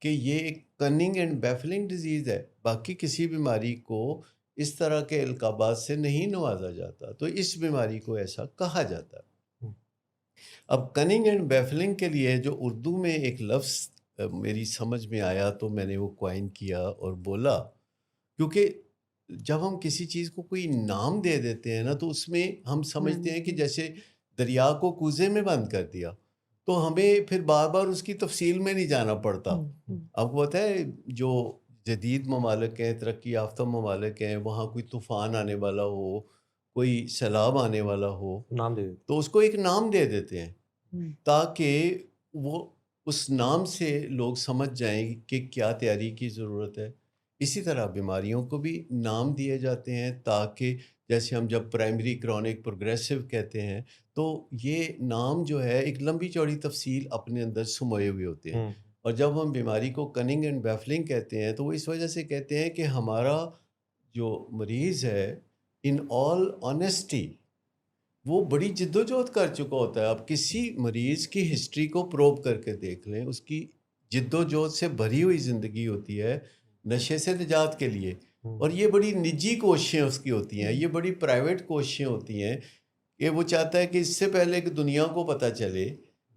کہ یہ ایک کننگ اینڈ بیفلنگ ڈیزیز ہے. باقی کسی بیماری کو اس طرح کے القابات سے نہیں نوازا جاتا، تو اس بیماری کو ایسا کہا جاتا ہے. اب کننگ اینڈ بیفلنگ کے لیے جو اردو میں ایک لفظ میری سمجھ میں آیا تو میں نے وہ کوائن کیا اور بولا، کیونکہ جب ہم کسی چیز کو کوئی نام دے دیتے ہیں نا تو اس میں ہم سمجھتے ہیں کہ جیسے دریا کو کوزے میں بند کر دیا تو ہمیں پھر بار بار اس کی تفصیل میں نہیں جانا پڑتا. آپ کو پتہ ہے جو جدید ممالک ہیں، ترقی یافتہ ممالک ہیں، وہاں کوئی طوفان آنے والا ہو، کوئی سیلاب آنے والا ہو نام دے دیتے تو اس کو ایک نام دے دیتے ہیں تاکہ وہ اس نام سے لوگ سمجھ جائیں کہ کیا تیاری کی ضرورت ہے. اسی طرح بیماریوں کو بھی نام دیے جاتے ہیں تاکہ جیسے ہم جب پرائمری، کرونک، پروگریسو کہتے ہیں تو یہ نام جو ہے ایک لمبی چوڑی تفصیل اپنے اندر سموئے ہوئے ہوتے ہیں. اور جب ہم بیماری کو کننگ اینڈ بیفلنگ کہتے ہیں تو وہ اس وجہ سے کہتے ہیں کہ ہمارا جو مریض ہے ان آل آنیسٹی وہ بڑی جد و جہد کر چکا ہوتا ہے. آپ کسی مریض کی ہسٹری کو پروب کر کے دیکھ لیں، اس کی جد و جہد سے بھری ہوئی زندگی ہوتی ہے نشے سے نجات کے لیے. اور یہ بڑی نجی کوششیں اس کی ہوتی ہیں، یہ بڑی پرائیویٹ کوششیں ہوتی ہیں کہ وہ چاہتا ہے کہ اس سے پہلے کہ دنیا کو پتہ چلے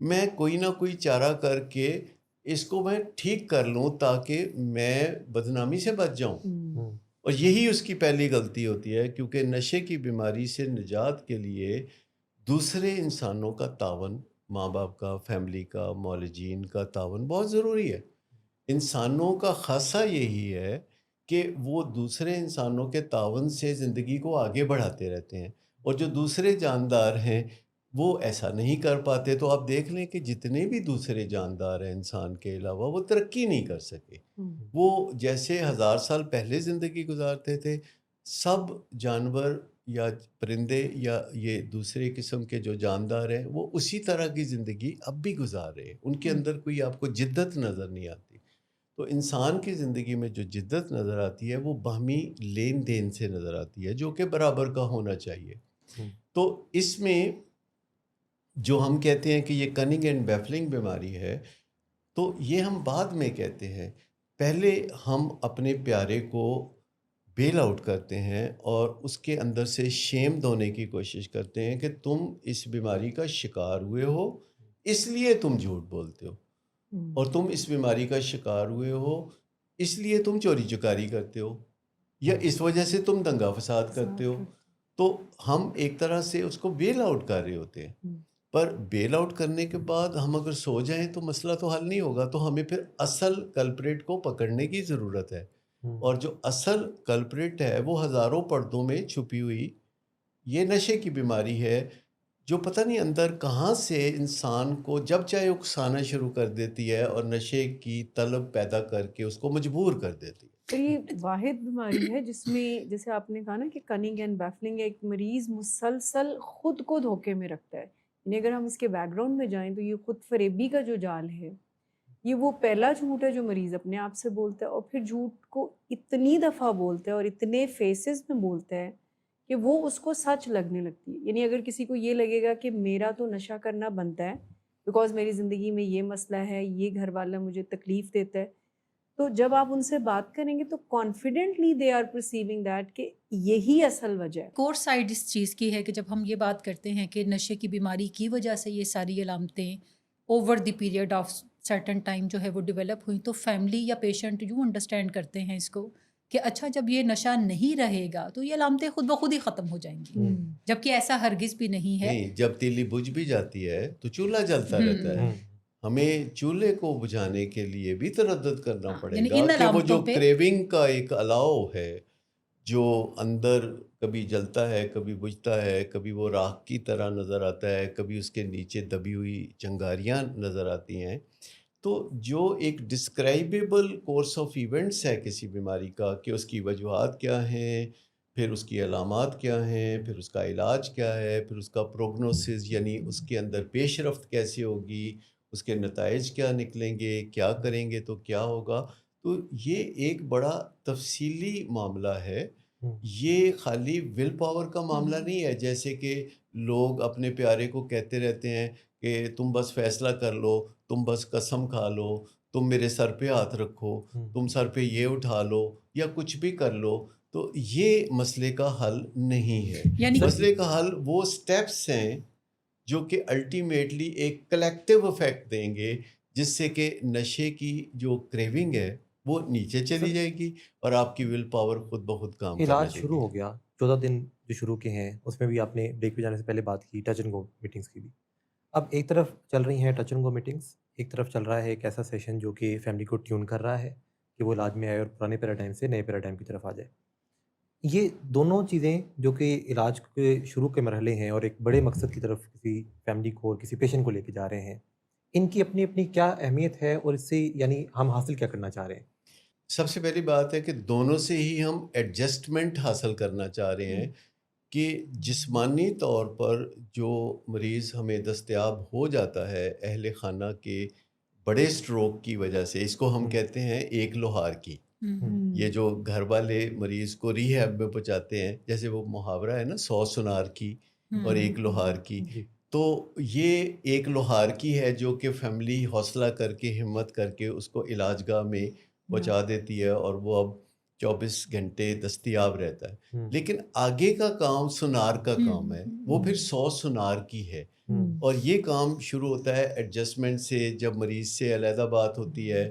میں کوئی نہ کوئی چارہ کر کے اس کو میں ٹھیک کر لوں تاکہ میں بدنامی سے بچ جاؤں. اور یہی اس کی پہلی غلطی ہوتی ہے کیونکہ نشے کی بیماری سے نجات کے لیے دوسرے انسانوں کا تعاون، ماں باپ کا، فیملی کا، معالجین کا تعاون بہت ضروری ہے. انسانوں کا خاصہ یہی ہے کہ وہ دوسرے انسانوں کے تعاون سے زندگی کو آگے بڑھاتے رہتے ہیں، اور جو دوسرے جاندار ہیں وہ ایسا نہیں کر پاتے. تو آپ دیکھ لیں کہ جتنے بھی دوسرے جاندار ہیں انسان کے علاوہ وہ ترقی نہیں کر سکے. وہ جیسے 1000 سال پہلے زندگی گزارتے تھے، سب جانور یا پرندے یا یہ دوسرے قسم کے جو جاندار ہیں وہ اسی طرح کی زندگی اب بھی گزار رہے ہیں. ان کے اندر کوئی آپ کو جدت نظر نہیں آتی. تو انسان کی زندگی میں جو جدت نظر آتی ہے وہ باہمی لین دین سے نظر آتی ہے جو کہ برابر کا ہونا چاہیے. تو اس میں جو ہم کہتے ہیں کہ یہ کننگ اینڈ بیفلنگ بیماری ہے تو یہ ہم بعد میں کہتے ہیں. پہلے ہم اپنے پیارے کو بیل آؤٹ کرتے ہیں اور اس کے اندر سے شیم دھونے کی کوشش کرتے ہیں کہ تم اس بیماری کا شکار ہوئے ہو اس لیے تم جھوٹ بولتے ہو، اور تم اس بیماری کا شکار ہوئے ہو اس لیے تم چوری چکاری کرتے ہو، یا اس وجہ سے تم دنگا فساد کرتے ہو. تو ہم ایک طرح سے اس کو بیل آؤٹ کر رہے ہوتے ہیں. پر بیل آؤٹ کرنے کے بعد ہم اگر سو جائیں تو مسئلہ تو حل نہیں ہوگا. تو ہمیں پھر اصل کلپریٹ کو پکڑنے کی ضرورت ہے. اور جو اصل کلپریٹ ہے وہ ہزاروں پردوں میں چھپی ہوئی یہ نشے کی بیماری ہے جو پتہ نہیں اندر کہاں سے انسان کو جب چاہے اکسانا شروع کر دیتی ہے اور نشے کی طلب پیدا کر کے اس کو مجبور کر دیتی ہے. تو یہ واحد بیماری ہے جس میں جیسے آپ نے کہا نا کہ کننگ اینڈ بیفلنگ ایک مریض مسلسل خود کو دھوکے میں رکھتا ہے. یعنی اگر ہم اس کے بیک گراؤنڈ میں جائیں تو یہ خود فریبی کا جو جال ہے یہ وہ پہلا جھوٹ ہے جو مریض اپنے آپ سے بولتا ہے، اور پھر جھوٹ کو اتنی دفعہ بولتا ہے اور اتنے فیسز میں بولتا ہے کہ وہ اس کو سچ لگنے لگتی ہے. یعنی اگر کسی کو یہ لگے گا کہ میرا تو نشہ کرنا بنتا ہے بیکاز میری زندگی میں یہ مسئلہ ہے، یہ گھر والا مجھے تکلیف دیتا ہے، تو جب آپ ان سے بات کریں گے تو confidently they are perceiving that کہ یہی اصل وجہ ہے. کور سائڈ اس چیز کی ہے کہ جب ہم یہ بات کرتے ہیں کہ نشے کی بیماری کی وجہ سے یہ ساری علامتیں over the period of certain time جو ہے وہ ڈیولپ ہوئیں، تو فیملی یا پیشنٹ یوں انڈرسٹینڈ کرتے ہیں اس کو کہ اچھا جب یہ نشہ نہیں رہے گا تو یہ علامتیں خود بخود ہی ختم ہو جائیں گی، جبکہ ایسا ہرگز بھی نہیں ہے. نہیں، جب تیلی بجھ بھی جاتی ہے تو چولہا جلتا رہتا ہے. ہمیں چولہے کو بجھانے کے لیے بھی تردد کرنا پڑے یعنی گا ان کہ وہ جو علامتوں پہ کریونگ کا ایک الاؤ ہے جو اندر کبھی جلتا ہے کبھی بجھتا ہے، کبھی وہ راکھ کی طرح نظر آتا ہے، کبھی اس کے نیچے دبی ہوئی چنگاریاں نظر آتی ہیں. تو جو ایک ڈسکرائبیبل کورس آف ایونٹس ہے کسی بیماری کا کہ اس کی وجوہات کیا ہیں، پھر اس کی علامات کیا ہیں، پھر اس کا علاج کیا ہے، پھر اس کا پروگنوسس یعنی اس کے اندر پیش رفت کیسی ہوگی، اس کے نتائج کیا نکلیں گے، کیا کریں گے تو کیا ہوگا. تو یہ ایک بڑا تفصیلی معاملہ ہے. یہ خالی ول پاور کا معاملہ نہیں ہے جیسے کہ لوگ اپنے پیارے کو کہتے رہتے ہیں کہ تم بس فیصلہ کر لو، تم بس قسم کھا لو، تم میرے سر پہ ہاتھ رکھو، تم سر پہ یہ اٹھا لو یا کچھ بھی کر لو. تو یہ مسئلے کا حل نہیں ہے. یعنی مسئلے کا حل وہ سٹیپس ہیں جو کہ الٹیمیٹلی ایک کلیکٹیو افیکٹ دیں گے جس سے کہ نشے کی جو کریونگ ہے وہ نیچے چلی سر جائے گی اور آپ کی ول پاور خود بخود کام کرنے علاج لگے شروع گی. ہو گیا 14 دن جو شروع کے ہیں اس میں بھی آپ نے بریک پہ جانے سے پہلے بات کی ٹچ اینڈ گو میٹنگس کی بھی. اب ایک طرف چل رہی ہیں ٹچ اینڈ گو میٹنگس، ایک طرف چل رہا ہے ایک ایسا سیشن جو کہ فیملی کو ٹیون کر رہا ہے کہ وہ علاج میں آئے اور پرانے پیراڈائم سے نئے پیراڈائم کی طرف آ جائے. یہ دونوں چیزیں جو کہ علاج کے شروع کے مرحلے ہیں اور ایک بڑے مقصد کی طرف کسی فیملی کو اور کسی پیشنٹ کو لے کے جا رہے ہیں، ان کی اپنی اپنی کیا اہمیت ہے اور اس سے یعنی ہم حاصل کیا کرنا چاہ رہے ہیں؟ سب سے پہلی بات ہے کہ دونوں سے ہی ہم ایڈجسٹمنٹ حاصل کرنا چاہ رہے ہیں کہ جسمانی طور پر جو مریض ہمیں دستیاب ہو جاتا ہے اہل خانہ کے بڑے سٹروک کی وجہ سے، اس کو ہم کہتے ہیں ایک لوہار کی. یہ جو گھر والے مریض کو ریہیب میں پہنچاتے ہیں، جیسے وہ محاورہ ہے نا 100 سنار کی اور ایک لوہار کی، جی تو یہ ایک لوہار کی ہے جو کہ فیملی حوصلہ کر کے ہمت کر کے اس کو علاج گاہ میں پہنچا دیتی ہے اور وہ اب 24 گھنٹے دستیاب رہتا ہے. لیکن آگے کا کام سنار کا کام ہے، وہ پھر 100 سنار کی ہے. اور یہ کام شروع ہوتا ہے ایڈجسٹمنٹ سے، جب مریض سے علیحدہ بات ہوتی ہے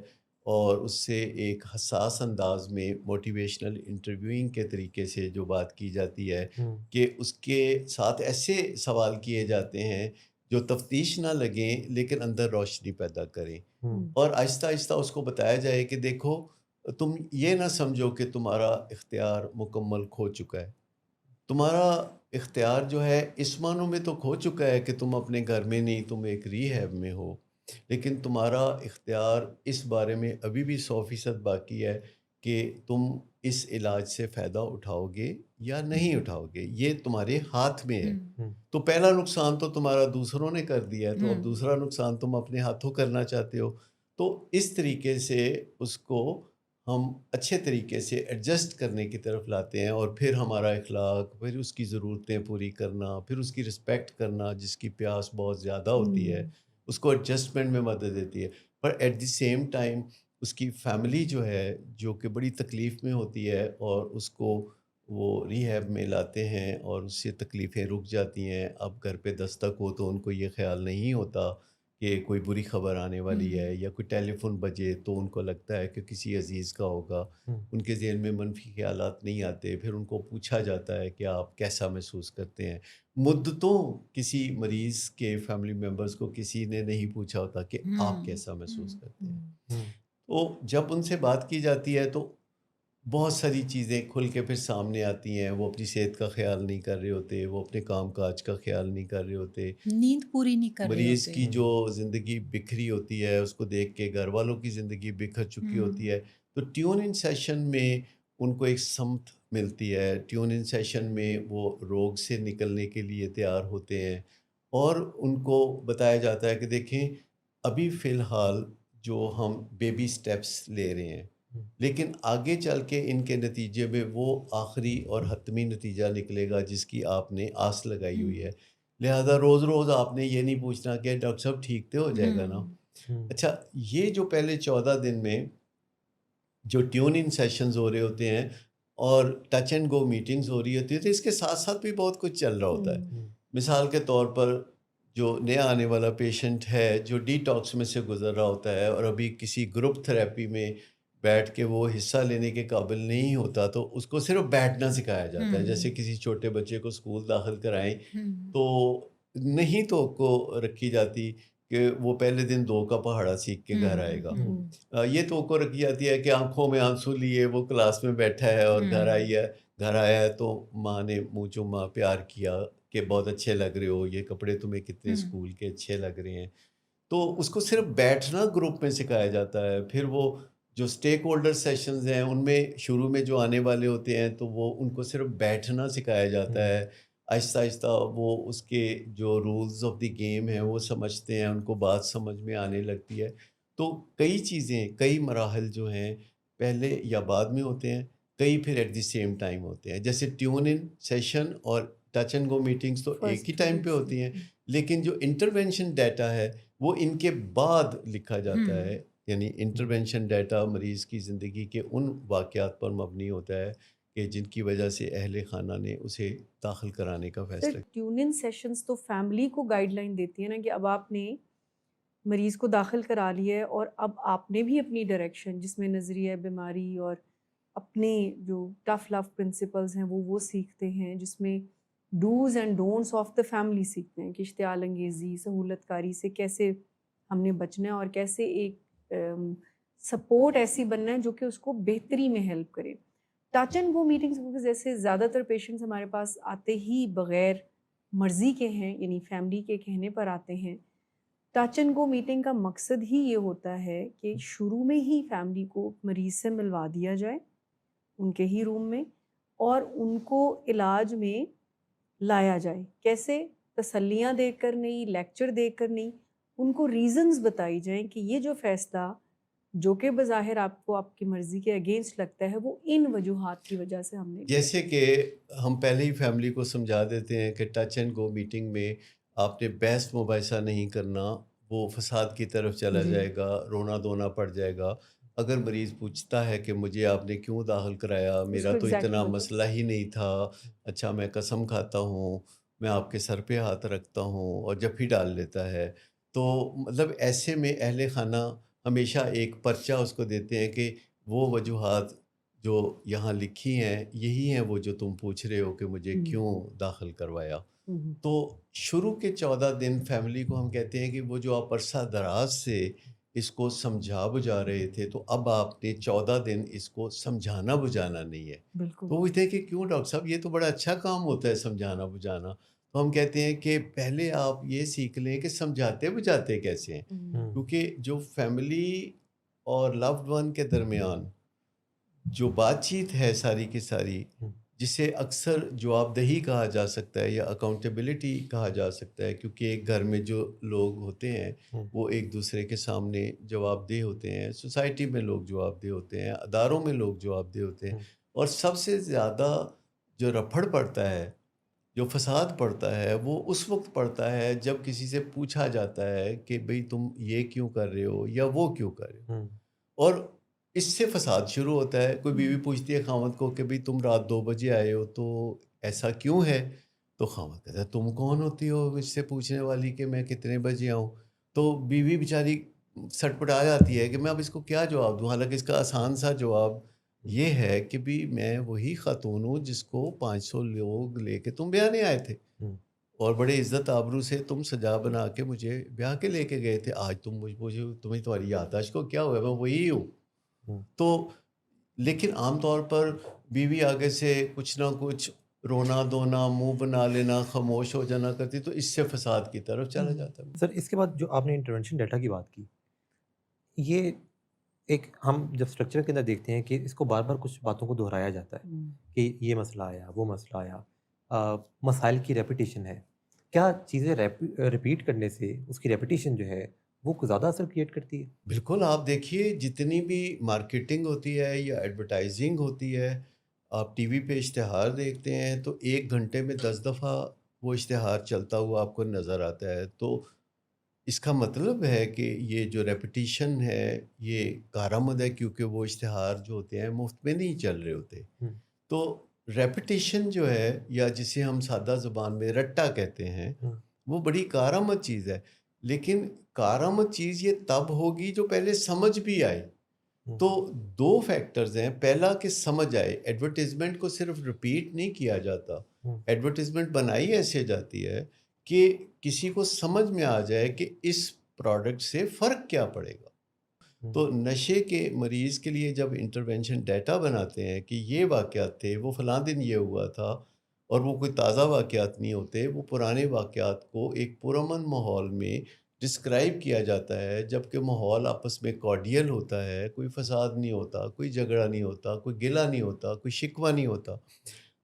اور اس سے ایک حساس انداز میں موٹیویشنل انٹرویوئنگ کے طریقے سے جو بات کی جاتی ہے کہ اس کے ساتھ ایسے سوال کیے جاتے ہیں جو تفتیش نہ لگیں لیکن اندر روشنی پیدا کریں، اور آہستہ آہستہ اس کو بتایا جائے کہ دیکھو تم یہ نہ سمجھو کہ تمہارا اختیار مکمل کھو چکا ہے. تمہارا اختیار جو ہے اس معنوں میں تو کھو چکا ہے کہ تم اپنے گھر میں نہیں، تم ایک ریہیب میں ہو، لیکن تمہارا اختیار اس بارے میں ابھی بھی 100% باقی ہے کہ تم اس علاج سے فائدہ اٹھاؤ گے یا نہیں اٹھاؤ گے. یہ تمہارے ہاتھ میں ہے. تو پہلا نقصان تو تمہارا دوسروں نے کر دیا ہے، تو اب دوسرا نقصان تم اپنے ہاتھوں کرنا چاہتے ہو. تو اس طریقے سے اس کو ہم اچھے طریقے سے ایڈجسٹ کرنے کی طرف لاتے ہیں، اور پھر ہمارا اخلاق، پھر اس کی ضرورتیں پوری کرنا، پھر اس کی رسپیکٹ کرنا جس کی پیاس بہت زیادہ ہوتی ہے، اس کو ایڈجسٹمنٹ میں مدد دیتی ہے. پر ایٹ دی سیم ٹائم اس کی فیملی جو ہے جو کہ بڑی تکلیف میں ہوتی ہے اور اس کو وہ ریہیب میں لاتے ہیں اور اس سے تکلیفیں رک جاتی ہیں. اب گھر پہ دستک ہو تو ان کو یہ خیال نہیں ہوتا کہ کوئی بری خبر آنے والی ہے، یا کوئی ٹیلی فون بجے تو ان کو لگتا ہے کہ کسی عزیز کا ہوگا. ان کے ذہن میں منفی خیالات نہیں آتے. پھر ان کو پوچھا جاتا ہے کہ آپ کیسا محسوس کرتے ہیں. مدتوں کسی مریض کے فیملی ممبرز کو کسی نے نہیں پوچھا ہوتا کہ آپ کیسا محسوس کرتے ہیں. تو جب ان سے بات کی جاتی ہے تو بہت ساری چیزیں کھل کے پھر سامنے آتی ہیں. وہ اپنی صحت کا خیال نہیں کر رہے ہوتے، وہ اپنے کام کاج کا خیال نہیں کر رہے ہوتے، نیند پوری نہیں کر رہے مریض ہوتے. کی جو زندگی بکھری ہوتی ہے اس کو دیکھ کے گھر والوں کی زندگی بکھر چکی ہوتی ہے. تو ٹیون ان سیشن میں ان کو ایک سمت ملتی ہے. ٹیون ان سیشن میں وہ روگ سے نکلنے کے لیے تیار ہوتے ہیں، اور ان کو بتایا جاتا ہے کہ دیکھیں ابھی فی الحال جو ہم بیبی سٹیپس لے رہے ہیں، لیکن آگے چل کے ان کے نتیجے میں وہ آخری اور حتمی نتیجہ نکلے گا جس کی آپ نے آس لگائی ہوئی ہے. لہذا روز روز آپ نے یہ نہیں پوچھنا کہ ڈاکٹر صاحب ٹھیک تو ہو جائے گا نا. اچھا، یہ جو پہلے 14 دن میں جو ٹیون ان سیشنز ہو رہے ہوتے ہیں اور ٹچ اینڈ گو میٹنگز ہو رہی ہوتی ہے، تو اس کے ساتھ ساتھ بھی بہت کچھ چل رہا ہوتا ہے. مثال کے طور پر جو نیا آنے والا پیشنٹ ہے جو ڈی ٹاکس میں سے گزر رہا ہوتا ہے اور ابھی کسی گروپ تھراپی میں بیٹھ کے وہ حصہ لینے کے قابل نہیں ہوتا، تو اس کو صرف بیٹھنا سکھایا جاتا ہے. جیسے کسی چھوٹے بچے کو اسکول داخل کرائیں تو نہیں توقع رکھی جاتی کہ وہ پہلے دن 2 کا پہاڑا سیکھ کے گھر آئے گا. یہ توقع رکھی جاتی ہے کہ آنکھوں میں آنسو لیے وہ کلاس میں بیٹھا ہے اور گھر آیا ہے تو ماں نے منہ چوما، پیار کیا کہ بہت اچھے لگ رہے ہو، یہ کپڑے تمہیں کتنے اسکول کے اچھے لگ رہے ہیں. تو اس کو صرف بیٹھنا گروپ میں سکھایا جاتا ہے. پھر وہ جو اسٹیک ہولڈر سیشنز ہیں ان میں شروع میں جو آنے والے ہوتے ہیں تو وہ ان کو صرف بیٹھنا سکھایا جاتا ہے. آہستہ آہستہ وہ اس کے جو رولز آف دی گیم ہیں وہ سمجھتے ہیں، ان کو بات سمجھ میں آنے لگتی ہے. تو کئی چیزیں، کئی مراحل جو ہیں پہلے یا بعد میں ہوتے ہیں، کئی پھر ایٹ دی سیم ٹائم ہوتے ہیں. جیسے ٹیون ان سیشن اور ٹچ اینڈ گو میٹنگز تو ایک ہی ٹائم پہ ہوتی ہیں، لیکن جو انٹرونشن ڈیٹا ہے وہ ان کے بعد لکھا جاتا ہے. یعنی انٹرونشن ڈیٹا مریض کی زندگی کے ان واقعات پر مبنی ہوتا ہے کہ جن کی وجہ سے اہل خانہ نے اسے داخل کرانے کا فیصلہ کیا. ٹیون ان سیشنز تو فیملی کو گائیڈ لائن دیتی ہے نا کہ اب آپ نے مریض کو داخل کرا لیا ہے اور اب آپ نے بھی اپنی ڈائریکشن جس میں نظریہ بیماری اور اپنے جو ٹف لو پرنسپلز ہیں وہ سیکھتے ہیں، جس میں dos and don'ts of the family سیکھتے ہیں کہ اشتعال انگیزی، سہولت کاری سے کیسے ہم نے بچنا ہے اور کیسے ایک سپورٹ ایسی بننا ہے جو کہ اس کو بہتری میں ہیلپ کرے۔ ٹچ اینڈ گو میٹنگز جیسے زیادہ تر پیشنٹس ہمارے پاس آتے ہی بغیر مرضی کے ہیں، یعنی فیملی کے کہنے پر آتے ہیں۔ ٹچ اینڈ گو میٹنگ کا مقصد ہی یہ ہوتا ہے کہ شروع میں ہی فیملی کو مریض سے ملوا دیا جائے ان کے ہی روم میں، اور ان کو علاج میں لایا جائے۔ کیسے؟ تسلیاں دے کر نہیں، لیکچر دے کر نہیں، ان کو ریزنز بتائی جائیں کہ یہ جو فیصلہ جو کہ بظاہر آپ کو آپ کی مرضی کے اگینسٹ لگتا ہے وہ ان وجوہات کی وجہ سے ہم نے لیا۔ جیسے کہ ہم پہلے ہی فیملی کو سمجھا دیتے ہیں کہ ٹچ اینڈ گو میٹنگ میں آپ نے بحث مباحثہ نہیں کرنا، وہ فساد کی طرف چلا جی جائے گا، رونا دھونا پڑ جائے گا۔ اگر مریض پوچھتا ہے کہ مجھے آپ نے کیوں داخل کرایا، اس میرا کو تو ایگزیکٹلی اتنا بتاؤ۔ مسئلہ ہی نہیں تھا، اچھا میں قسم کھاتا ہوں، میں آپ کے سر پہ ہاتھ رکھتا ہوں، اور جب ہی ڈال لیتا ہے، تو مطلب ایسے میں اہل خانہ ہمیشہ ایک پرچہ اس کو دیتے ہیں کہ وہ وجوہات جو یہاں لکھی ہیں یہی ہیں وہ جو تم پوچھ رہے ہو کہ مجھے کیوں داخل کروایا۔ تو شروع کے 14 دن فیملی کو ہم کہتے ہیں کہ وہ جو آپ عرصہ دراز سے اس کو سمجھا بجھا رہے تھے، تو اب آپ نے 14 دن اس کو سمجھانا بجھانا نہیں ہے۔ بالکل تو وہ کہتے ہیں کہ کیوں ڈاکٹر صاحب، یہ تو بڑا اچھا کام ہوتا ہے سمجھانا بجھانا۔ تو ہم کہتے ہیں کہ پہلے آپ یہ سیکھ لیں کہ سمجھاتے بجھاتے کیسے ہیں، کیونکہ جو فیملی اور لوڈ ون کے درمیان جو بات چیت ہے ساری کی ساری، جسے اکثر جواب دہی کہا جا سکتا ہے یا اکاؤنٹیبلٹی کہا جا سکتا ہے، کیونکہ ایک گھر میں جو لوگ ہوتے ہیں وہ ایک دوسرے کے سامنے جواب دہ ہوتے ہیں، سوسائٹی میں لوگ جواب دہ ہوتے ہیں، اداروں میں لوگ جواب دہ ہوتے ہیں، اور سب سے زیادہ جو رپھڑ پڑتا ہے، جو فساد پڑتا ہے، وہ اس وقت پڑتا ہے جب کسی سے پوچھا جاتا ہے کہ بھئی تم یہ کیوں کر رہے ہو یا وہ کیوں کر رہے ہو، اور اس سے فساد شروع ہوتا ہے۔ کوئی بیوی پوچھتی ہے خاوند کو کہ بھئی تم رات 2 بجے آئے ہو تو ایسا کیوں ہے، تو خاوند کہتا ہے تم کون ہوتی ہو اس سے پوچھنے والی کہ میں کتنے بجے آؤں۔ تو بیوی بیچاری سٹپٹا جاتی ہے کہ میں اب اس کو کیا جواب دوں، حالانکہ اس کا آسان سا جواب یہ ہے کہ بھی میں وہی خاتون ہوں جس کو 500 لوگ لے کے تم بیاہ نہیں آئے تھے، اور بڑے عزت آبرو سے تم سجا بنا کے مجھے بیاہ کے لے کے گئے تھے، آج تمہیں تمہاری یادداشت کو کیا ہوا، میں وہی ہوں۔ تو لیکن عام طور پر بیوی آگے سے کچھ نہ کچھ رونا دھونا، منہ بنا لینا، خاموش ہو جانا کرتی، تو اس سے فساد کی طرف چلا جاتا ہے۔ سر اس کے بعد جو آپ نے انٹرونشن ڈیٹا کی بات کی، یہ ایک ہم جب اسٹرکچر کے اندر دیکھتے ہیں کہ اس کو بار بار کچھ باتوں کو دہرایا جاتا ہے کہ یہ مسئلہ آیا، وہ مسئلہ آیا، مسائل کی ریپیٹیشن ہے۔ کیا چیزیں ریپیٹ کرنے سے اس کی ریپیٹیشن جو ہے وہ زیادہ اثر کریٹ کرتی ہے؟ بالکل، آپ دیکھیے جتنی بھی مارکیٹنگ ہوتی ہے یا ایڈورٹائزنگ ہوتی ہے، آپ ٹی وی پہ اشتہار دیکھتے ہیں تو 1 گھنٹے میں 10 دفعہ وہ اشتہار چلتا ہوا آپ کو نظر آتا ہے۔ تو اس کا مطلب ہے کہ یہ جو ریپیٹیشن ہے یہ کارآمد ہے، کیونکہ وہ اشتہار جو ہوتے ہیں مفت میں نہیں چل رہے ہوتے۔ تو ریپیٹیشن جو ہے، یا جسے ہم سادہ زبان میں رٹا کہتے ہیں، وہ بڑی کارآمد چیز ہے، لیکن کارآمد چیز یہ تب ہوگی جو پہلے سمجھ بھی آئے۔ تو 2 فیکٹرز ہیں، پہلا کہ سمجھ آئے، ایڈورٹیزمنٹ کو صرف رپیٹ نہیں کیا جاتا، ایڈورٹیزمنٹ بنائی ایسے جاتی ہے کہ کسی کو سمجھ میں آ جائے کہ اس پروڈکٹ سے فرق کیا پڑے گا۔ تو نشے کے مریض کے لیے جب انٹرونشن ڈیٹا بناتے ہیں کہ یہ واقعات تھے، وہ فلاں دن یہ ہوا تھا، اور وہ کوئی تازہ واقعات نہیں ہوتے، وہ پرانے واقعات کو ایک پرامن ماحول میں ڈسکرائب کیا جاتا ہے، جبکہ ماحول آپس میں کارڈیل ہوتا ہے، کوئی فساد نہیں ہوتا، کوئی جھگڑا نہیں ہوتا، کوئی گلہ نہیں ہوتا، کوئی شکوہ نہیں ہوتا۔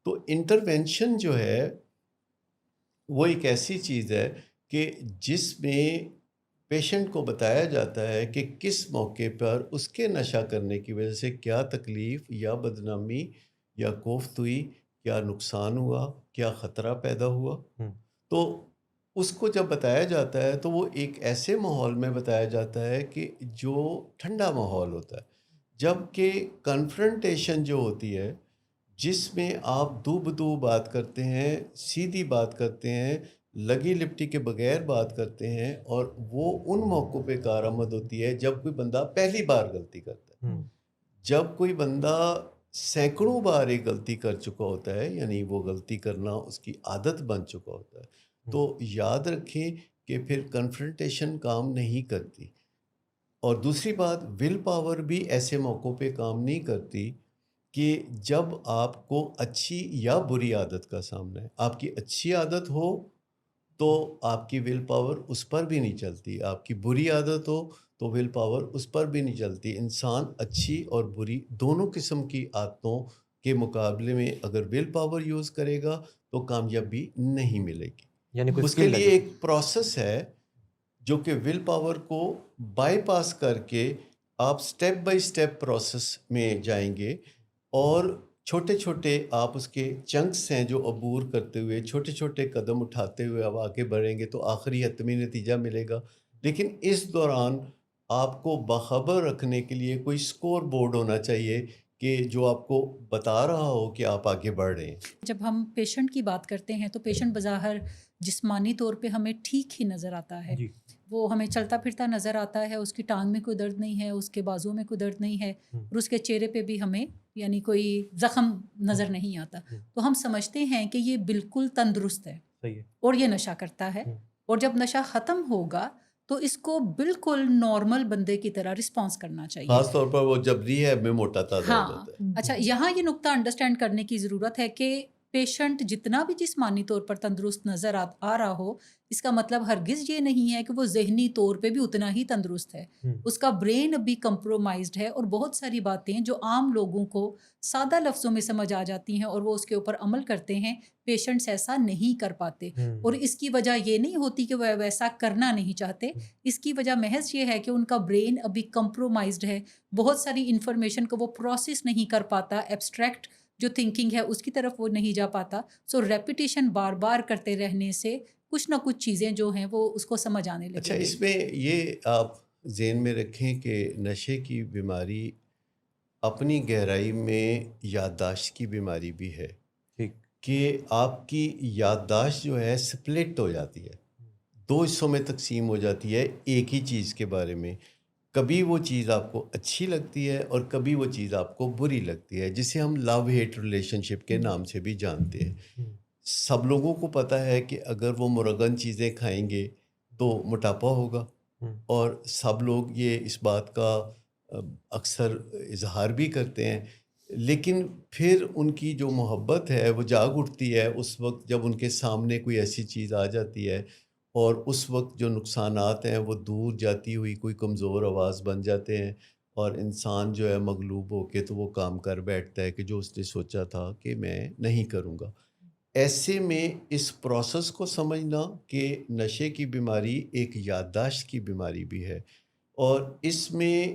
تو انٹرونشن جو ہے وہ ایک ایسی چیز ہے کہ جس میں پیشنٹ کو بتایا جاتا ہے کہ کس موقع پر اس کے نشہ کرنے کی وجہ سے کیا تکلیف یا بدنامی یا کوفت ہوئی، کیا نقصان ہوا، کیا خطرہ پیدا ہوا۔ تو اس کو جب بتایا جاتا ہے تو وہ ایک ایسے ماحول میں بتایا جاتا ہے کہ جو ٹھنڈا ماحول ہوتا ہے، جبکہ کنفرنٹیشن جو ہوتی ہے جس میں آپ دو بدو بات کرتے ہیں، سیدھی بات کرتے ہیں، لگی لپٹی کے بغیر بات کرتے ہیں، اور وہ ان موقعوں پہ کارآمد ہوتی ہے جب کوئی بندہ پہلی بار غلطی کرتا ہے. جب کوئی بندہ سینکڑوں بار ایک غلطی کر چکا ہوتا ہے، یعنی وہ غلطی کرنا اس کی عادت بن چکا ہوتا ہے، تو یاد رکھیں کہ پھر کنفرنٹیشن کام نہیں کرتی. اور دوسری بات، ول پاور بھی ایسے موقعوں پہ کام نہیں کرتی کہ جب آپ کو اچھی یا بری عادت کا سامنا ہے. آپ کی اچھی عادت ہو تو آپ کی ول پاور اس پر بھی نہیں چلتی، آپ کی بری عادت ہو تو ول پاور اس پر بھی نہیں چلتی. انسان اچھی اور بری دونوں قسم کی عادتوں کے مقابلے میں اگر ول پاور یوز کرے گا تو کامیابی نہیں ملے گی. یعنی کوئی اس کے اسکل ہے لیے ایک پروسیس ہے جو کہ ول پاور کو بائی پاس کر کے آپ سٹیپ بائی سٹیپ پروسیس میں جائیں گے، اور چھوٹے چھوٹے آپ اس کے چنکس ہیں جو عبور کرتے ہوئے چھوٹے چھوٹے قدم اٹھاتے ہوئے آپ آگے بڑھیں گے تو آخری حتمی نتیجہ ملے گا. لیکن اس دوران آپ کو باخبر رکھنے کے لیے کوئی سکور بورڈ ہونا چاہیے کہ جو آپ کو بتا رہا ہو کہ آپ آگے بڑھ رہے ہیں. جب ہم پیشنٹ کی بات کرتے ہیں تو پیشنٹ بظاہر جسمانی طور پہ ہمیں ٹھیک ہی نظر آتا ہے. جی وہ ہمیں چلتا پھرتا نظر آتا ہے، اس کی ٹانگ میں کوئی درد نہیں ہے، اس کے بازو میں کوئی درد نہیں ہے، اور اس کے چہرے پہ بھی ہمیں یعنی کوئی زخم نظر نہیں آتا. تو ہم سمجھتے ہیں کہ یہ بالکل تندرست ہے صحیح ہے. اور یہ نشہ کرتا ہے، اور جب نشہ ختم ہوگا تو اس کو بالکل نارمل بندے کی طرح رسپانس کرنا چاہیے. خاص طور پر وہ جب ریہیب میں موٹا تازہ ہو ہاں جاتا ہے. اچھا، یہاں یہ نقطہ انڈرسٹینڈ کرنے کی ضرورت ہے کہ پیشنٹ جتنا بھی جسمانی طور پر تندرست نظر آ رہا ہو، اس کا مطلب ہرگز یہ نہیں ہے کہ وہ ذہنی طور پہ بھی اتنا ہی تندرست ہے. اس کا برین ابھی کمپرومائزڈ ہے، اور بہت ساری باتیں جو عام لوگوں کو سادہ لفظوں میں سمجھ آ جاتی ہیں اور وہ اس کے اوپر عمل کرتے ہیں، پیشنٹس ایسا نہیں کر پاتے. اور اس کی وجہ یہ نہیں ہوتی کہ وہ ویسا کرنا نہیں چاہتے، اس کی وجہ محض یہ ہے کہ ان کا برین ابھی کمپرومائزڈ ہے. بہت ساری انفارمیشن کو وہ پروسیس نہیں کر پاتا، ایبسٹریکٹ جو تھنکنگ ہے اس کی طرف وہ نہیں جا پاتا. سو ریپیٹیشن بار بار کرتے رہنے سے کچھ نہ کچھ چیزیں جو ہیں وہ اس کو سمجھ آنے لگیں. اچھا، اس میں یہ آپ ذہن میں رکھیں کہ نشے کی بیماری اپنی گہرائی میں یادداشت کی بیماری بھی ہے، کہ آپ کی یادداشت جو ہے سپلٹ ہو جاتی ہے، دو حصوں میں تقسیم ہو جاتی ہے ایک ہی چیز کے بارے میں. کبھی وہ چیز آپ کو اچھی لگتی ہے اور کبھی وہ چیز آپ کو بری لگتی ہے، جسے ہم لو ہیٹ ریلیشن شپ کے نام سے بھی جانتے ہیں. سب لوگوں کو پتہ ہے کہ اگر وہ مرغن چیزیں کھائیں گے تو موٹاپا ہوگا، اور سب لوگ یہ اس بات کا اکثر اظہار بھی کرتے ہیں. لیکن پھر ان کی جو محبت ہے وہ جاگ اٹھتی ہے اس وقت جب ان کے سامنے کوئی ایسی چیز آ جاتی ہے، اور اس وقت جو نقصانات ہیں وہ دور جاتی ہوئی کوئی کمزور آواز بن جاتے ہیں، اور انسان جو ہے مغلوب ہو کے تو وہ کام کر بیٹھتا ہے کہ جو اس نے سوچا تھا کہ میں نہیں کروں گا. ایسے میں اس پروسیس کو سمجھنا کہ نشے کی بیماری ایک یادداشت کی بیماری بھی ہے، اور اس میں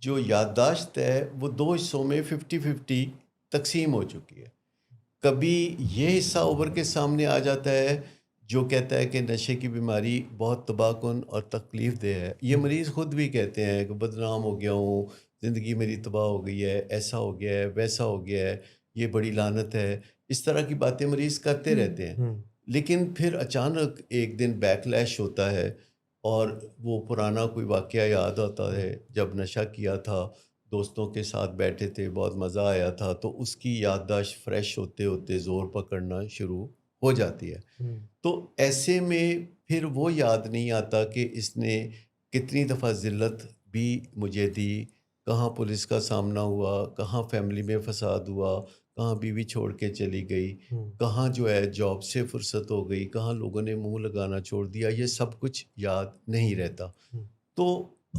جو یادداشت ہے وہ دو حصوں میں 50-50 تقسیم ہو چکی ہے. کبھی یہ حصہ ابھر کے سامنے آ جاتا ہے جو کہتا ہے کہ نشے کی بیماری بہت تباہ کن اور تکلیف دہ ہے. یہ مریض خود بھی کہتے ہیں کہ بدنام ہو گیا ہوں، زندگی میری تباہ ہو گئی ہے، ایسا ہو گیا ہے، ویسا ہو گیا ہے، یہ بڑی لعنت ہے. اس طرح کی باتیں مریض کرتے رہتے ہیں. لیکن پھر اچانک ایک دن بیک لیش ہوتا ہے اور وہ پرانا کوئی واقعہ یاد آتا ہے، جب نشہ کیا تھا، دوستوں کے ساتھ بیٹھے تھے، بہت مزہ آیا تھا، تو اس کی یادداشت فریش ہوتے ہوتے زور پکڑنا شروع ہو جاتی ہے. تو ایسے میں پھر وہ یاد نہیں آتا کہ اس نے کتنی دفعہ ذلت بھی مجھے دی، کہاں پولیس کا سامنا ہوا، کہاں فیملی میں فساد ہوا، کہاں بیوی چھوڑ کے چلی گئی، کہاں جو ہے جاب سے فرصت ہو گئی، کہاں لوگوں نے منہ لگانا چھوڑ دیا. یہ سب کچھ یاد نہیں رہتا. تو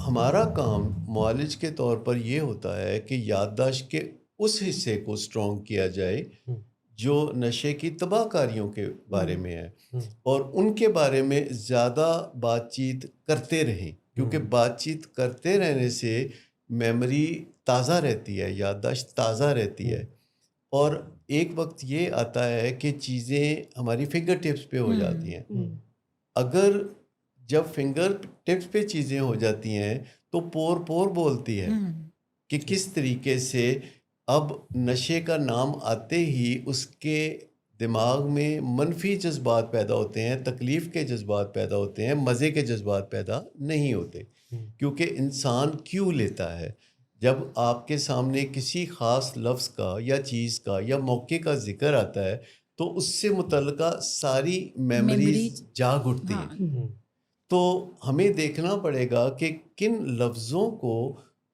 ہمارا کام معالج کے طور پر یہ ہوتا ہے کہ یادداشت کے اس حصے کو اسٹرانگ کیا جائے جو نشے کی تباہ کاریوں کے بارے میں ہے، اور ان کے بارے میں زیادہ بات چیت کرتے رہیں، کیونکہ بات چیت کرتے رہنے سے میموری تازہ رہتی ہے، یادداشت تازہ رہتی ہے. اور ایک وقت یہ آتا ہے کہ چیزیں ہماری فنگر ٹپس پہ ہو جاتی ہیں. اگر جب فنگر ٹپس پہ چیزیں ہو جاتی ہیں تو پور پور بولتی ہے کہ کس طریقے سے اب نشے کا نام آتے ہی اس کے دماغ میں منفی جذبات پیدا ہوتے ہیں، تکلیف کے جذبات پیدا ہوتے ہیں، مزے کے جذبات پیدا نہیں ہوتے. کیونکہ انسان کیوں لیتا ہے؟ جب آپ کے سامنے کسی خاص لفظ کا یا چیز کا یا موقع کا ذکر آتا ہے تو اس سے متعلقہ ساری میموریز جاگ اٹھتی ہیں. تو ہمیں دیکھنا پڑے گا کہ کن لفظوں کو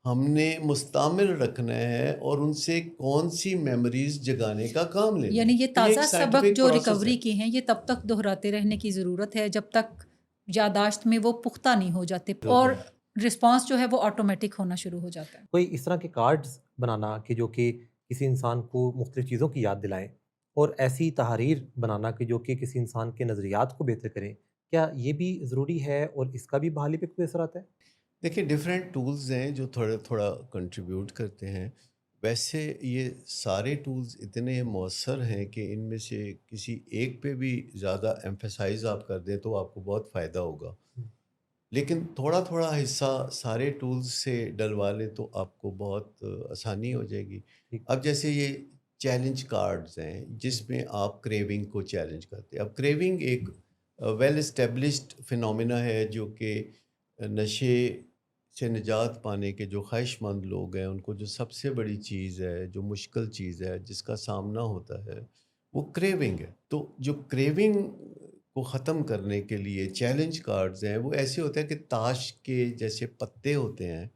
ہم نے مستعمل رکھنا ہے اور ان سے کون سی میموریز جگانے کا کام لینا ہے. یعنی یہ تو تازہ ایک سبق scientific جو process ریکوری ہے. کی ہیں یہ تب تک دہراتے رہنے کی ضرورت ہے جب تک یادداشت میں وہ پختہ نہیں ہو جاتے اور رسپانس جو ہے وہ آٹومیٹک ہونا شروع ہو جاتا ہے. کوئی اس طرح کے کارڈز بنانا کہ جو کہ کسی انسان کو مختلف چیزوں کی یاد دلائیں، اور ایسی تحریر بنانا کہ جو کہ کسی انسان کے نظریات کو بہتر کریں، کیا یہ بھی ضروری ہے اور اس کا بھی بحالی پہ کوئی اثر آتا ہے؟ دیکھیں ڈفرینٹ ٹولز ہیں جو تھوڑا کنٹریبیوٹ کرتے ہیں. ویسے یہ سارے ٹولز اتنے مؤثر ہیں کہ ان میں سے کسی ایک پہ بھی زیادہ ایمفیسائز آپ کر دیں تو آپ کو بہت فائدہ ہوگا. لیکن تھوڑا تھوڑا حصہ سارے ٹولز سے ڈلوا لیں تو آپ کو بہت آسانی ہو جائے گی. اب جیسے یہ چیلنج کارڈز ہیں جس میں آپ کریونگ کو چیلنج کرتے ہیں. اب کریونگ ایک ویل اسٹیبلشڈ فنومینا ہے جو کہ نشے سے نجات پانے کے جو خواہش مند لوگ ہیں ان کو جو سب سے بڑی چیز ہے، جو مشکل چیز ہے جس کا سامنا ہوتا ہے وہ کریونگ ہے. تو جو کریونگ کو ختم کرنے کے لیے چیلنج کارڈز ہیں وہ ایسے ہوتے ہیں کہ تاش کے جیسے پتے ہوتے ہیں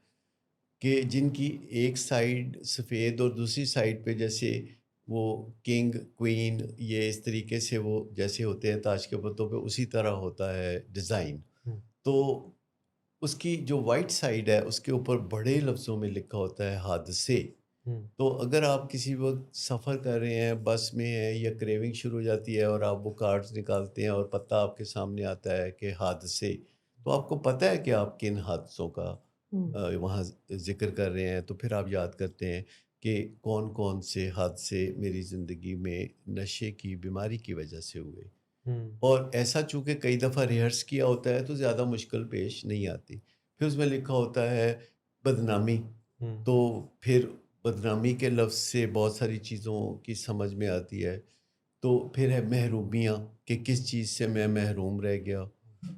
کہ جن کی ایک سائیڈ سفید اور دوسری سائیڈ پہ جیسے وہ کنگ کوئین یہ اس طریقے سے وہ جیسے ہوتے ہیں تاش کے پتوں پہ اسی طرح ہوتا ہے ڈیزائن. تو اس کی جو وائٹ سائیڈ ہے اس کے اوپر بڑے لفظوں میں لکھا ہوتا ہے حادثے. تو اگر آپ کسی وقت سفر کر رہے ہیں، بس میں ہیں یا کریونگ شروع ہو جاتی ہے اور آپ وہ کارڈز نکالتے ہیں اور پتہ آپ کے سامنے آتا ہے کہ حادثے، تو آپ کو پتہ ہے کہ آپ کن حادثوں کا وہاں ذکر کر رہے ہیں. تو پھر آپ یاد کرتے ہیں کہ کون کون سے حادثے میری زندگی میں نشے کی بیماری کی وجہ سے ہوئے. اور ایسا چونکہ کئی دفعہ ریہرس کیا ہوتا ہے تو زیادہ مشکل پیش نہیں آتی. پھر اس میں لکھا ہوتا ہے بدنامی. تو پھر بدنامی کے لفظ سے بہت ساری چیزوں کی سمجھ میں آتی ہے. تو پھر ہے محرومیاں کہ کس چیز سے میں محروم رہ گیا.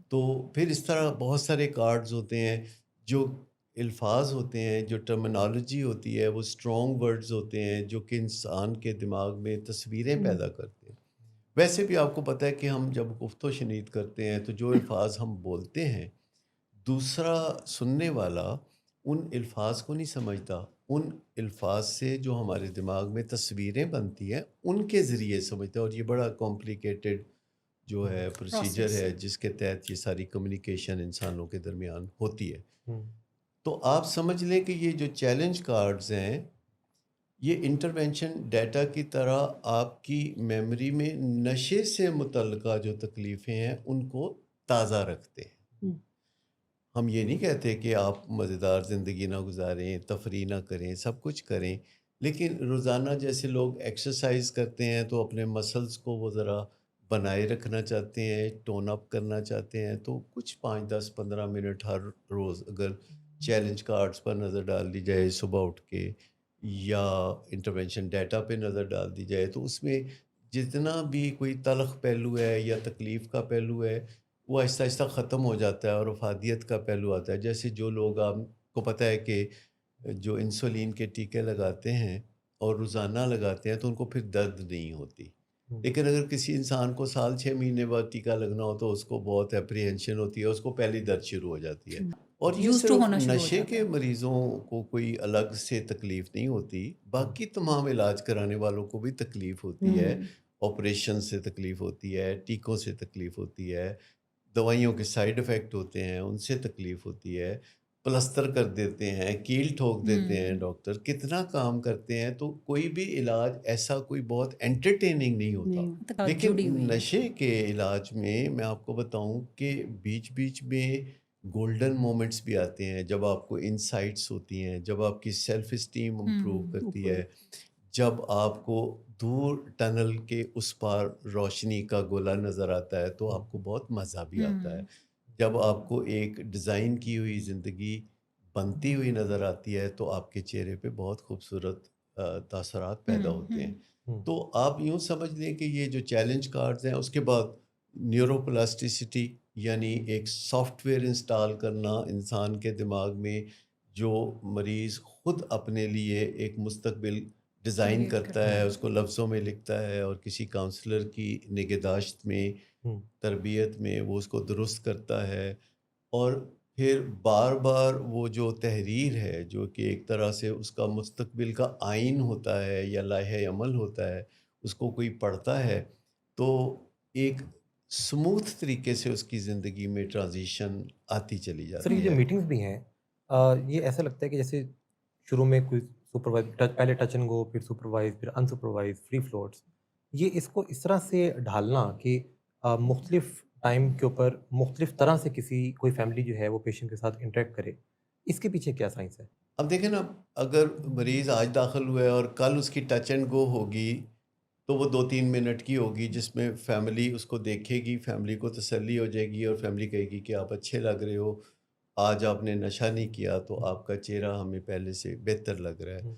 تو پھر اس طرح بہت سارے کارڈز ہوتے ہیں جو الفاظ ہوتے ہیں، جو ٹرمینالوجی ہوتی ہے وہ اسٹرانگ ورڈز ہوتے ہیں جو کہ انسان کے دماغ میں تصویریں پیدا کرتے ہیں. ویسے بھی آپ کو پتہ ہے کہ ہم جب گفت و شنید کرتے ہیں تو جو الفاظ ہم بولتے ہیں دوسرا سننے والا ان الفاظ کو نہیں سمجھتا. ان الفاظ سے جو ہمارے دماغ میں تصویریں بنتی ہیں ان کے ذریعے سمجھتا ہے. اور یہ بڑا کمپلیکیٹڈ جو ہے پروسیجر ہے جس کے تحت یہ ساری کمیونیکیشن انسانوں کے درمیان ہوتی ہے. تو آپ سمجھ لیں کہ یہ جو چیلنج کارڈز ہیں یہ انٹرونشن ڈیٹا کی طرح آپ کی میموری میں نشے سے متعلقہ جو تکلیفیں ہیں ان کو تازہ رکھتے ہیں. ہم یہ نہیں کہتے کہ آپ مزیدار زندگی نہ گزاریں، تفریح نہ کریں، سب کچھ کریں، لیکن روزانہ جیسے لوگ ایکسرسائز کرتے ہیں تو اپنے مسلز کو وہ ذرا بنائے رکھنا چاہتے ہیں، ٹون اپ کرنا چاہتے ہیں، تو کچھ 5-10-15 منٹ ہر روز اگر چیلنج کارڈز پر نظر ڈال دی جائے صبح اٹھ کے یا انٹرونشن ڈیٹا پہ نظر ڈال دی جائے تو اس میں جتنا بھی کوئی تلخ پہلو ہے یا تکلیف کا پہلو ہے وہ آہستہ آہستہ ختم ہو جاتا ہے اور افادیت کا پہلو آتا ہے. جیسے جو لوگ آپ کو پتہ ہے کہ جو انسولین کے ٹیکے لگاتے ہیں اور روزانہ لگاتے ہیں تو ان کو پھر درد نہیں ہوتی. لیکن اگر کسی انسان کو سال 6 مہینے بعد ٹیکہ لگنا ہو تو اس کو بہت اپریہنشن ہوتی ہے، اس کو پہلی درد شروع ہو جاتی ہے. اور یہ Used to صرف ہونا شروع ہو نشے جاتا کے ہے. مریضوں کو کوئی الگ سے تکلیف نہیں ہوتی، باقی تمام علاج کرانے والوں کو بھی تکلیف ہوتی ہے. آپریشن سے تکلیف ہوتی ہے، ٹیکوں سے تکلیف ہوتی ہے، دوائیوں کے سائیڈ افیکٹ ہوتے ہیں ان سے تکلیف ہوتی ہے، پلستر کر دیتے ہیں، کیل ٹھوک دیتے ہیں ڈاکٹر، کتنا کام کرتے ہیں. تو کوئی بھی علاج ایسا کوئی بہت انٹرٹیننگ نہیں ہوتا. لیکن جڑی ہوئی ہے. نشے کے علاج میں آپ کو بتاؤں کہ بیچ بیچ میں گولڈن مومنٹس بھی آتے ہیں جب آپ کو انسائٹس ہوتی ہیں، جب آپ کی سیلف اسٹیم امپروو کرتی ہے، جب آپ کو دور ٹنل کے اس پار روشنی کا گولا نظر آتا ہے تو آپ کو بہت مزہ بھی آتا ہے. جب آپ کو ایک ڈیزائن کی ہوئی زندگی بنتی ہوئی نظر آتی ہے تو آپ کے چہرے پہ بہت خوبصورت تاثرات پیدا ہوتے ہیں. تو آپ یوں سمجھ لیں کہ یہ جو چیلنج کارڈز ہیں، اس کے بعد نیورو پلاسٹیسٹی یعنی ایک سافٹ ویئر انسٹال کرنا انسان کے دماغ میں، جو مریض خود اپنے لیے ایک مستقبل ڈیزائن Create کرتا ہے، اس کو لفظوں میں لکھتا ہے اور کسی کاؤنسلر کی نگہداشت میں، تربیت میں وہ اس کو درست کرتا ہے، اور پھر بار بار وہ جو تحریر ہے جو کہ ایک طرح سے اس کا مستقبل کا آئین ہوتا ہے یا لائحہ عمل ہوتا ہے، اس کو کوئی پڑھتا ہے تو ایک سموتھ طریقے سے اس کی زندگی میں ٹرانزیشن آتی چلی سر یہ جاتی جو ہے۔ میٹنگز بھی ہیں یہ ایسا لگتا ہے کہ جیسے شروع میں کوئی سپروائز پہلے ٹچ اینڈ گو، پھر سپروائز، پھر ان سپروائز، فری فلوٹس، یہ اس کو اس طرح سے ڈھالنا کہ مختلف ٹائم کے اوپر مختلف طرح سے کوئی فیملی جو ہے وہ پیشنٹ کے ساتھ انٹریکٹ کرے، اس کے پیچھے کیا سائنس ہے؟ اب دیکھیں نا، اگر مریض آج داخل ہوا ہے اور کل اس کی ٹچ اینڈ گو ہوگی تو وہ 2-3 منٹ کی ہوگی، جس میں فیملی اس کو دیکھے گی، فیملی کو تسلی ہو جائے گی اور فیملی کہے گی کہ آپ اچھے لگ رہے ہو، آج آپ نے نشہ نہیں کیا تو آپ کا چہرہ ہمیں پہلے سے بہتر لگ رہا ہے،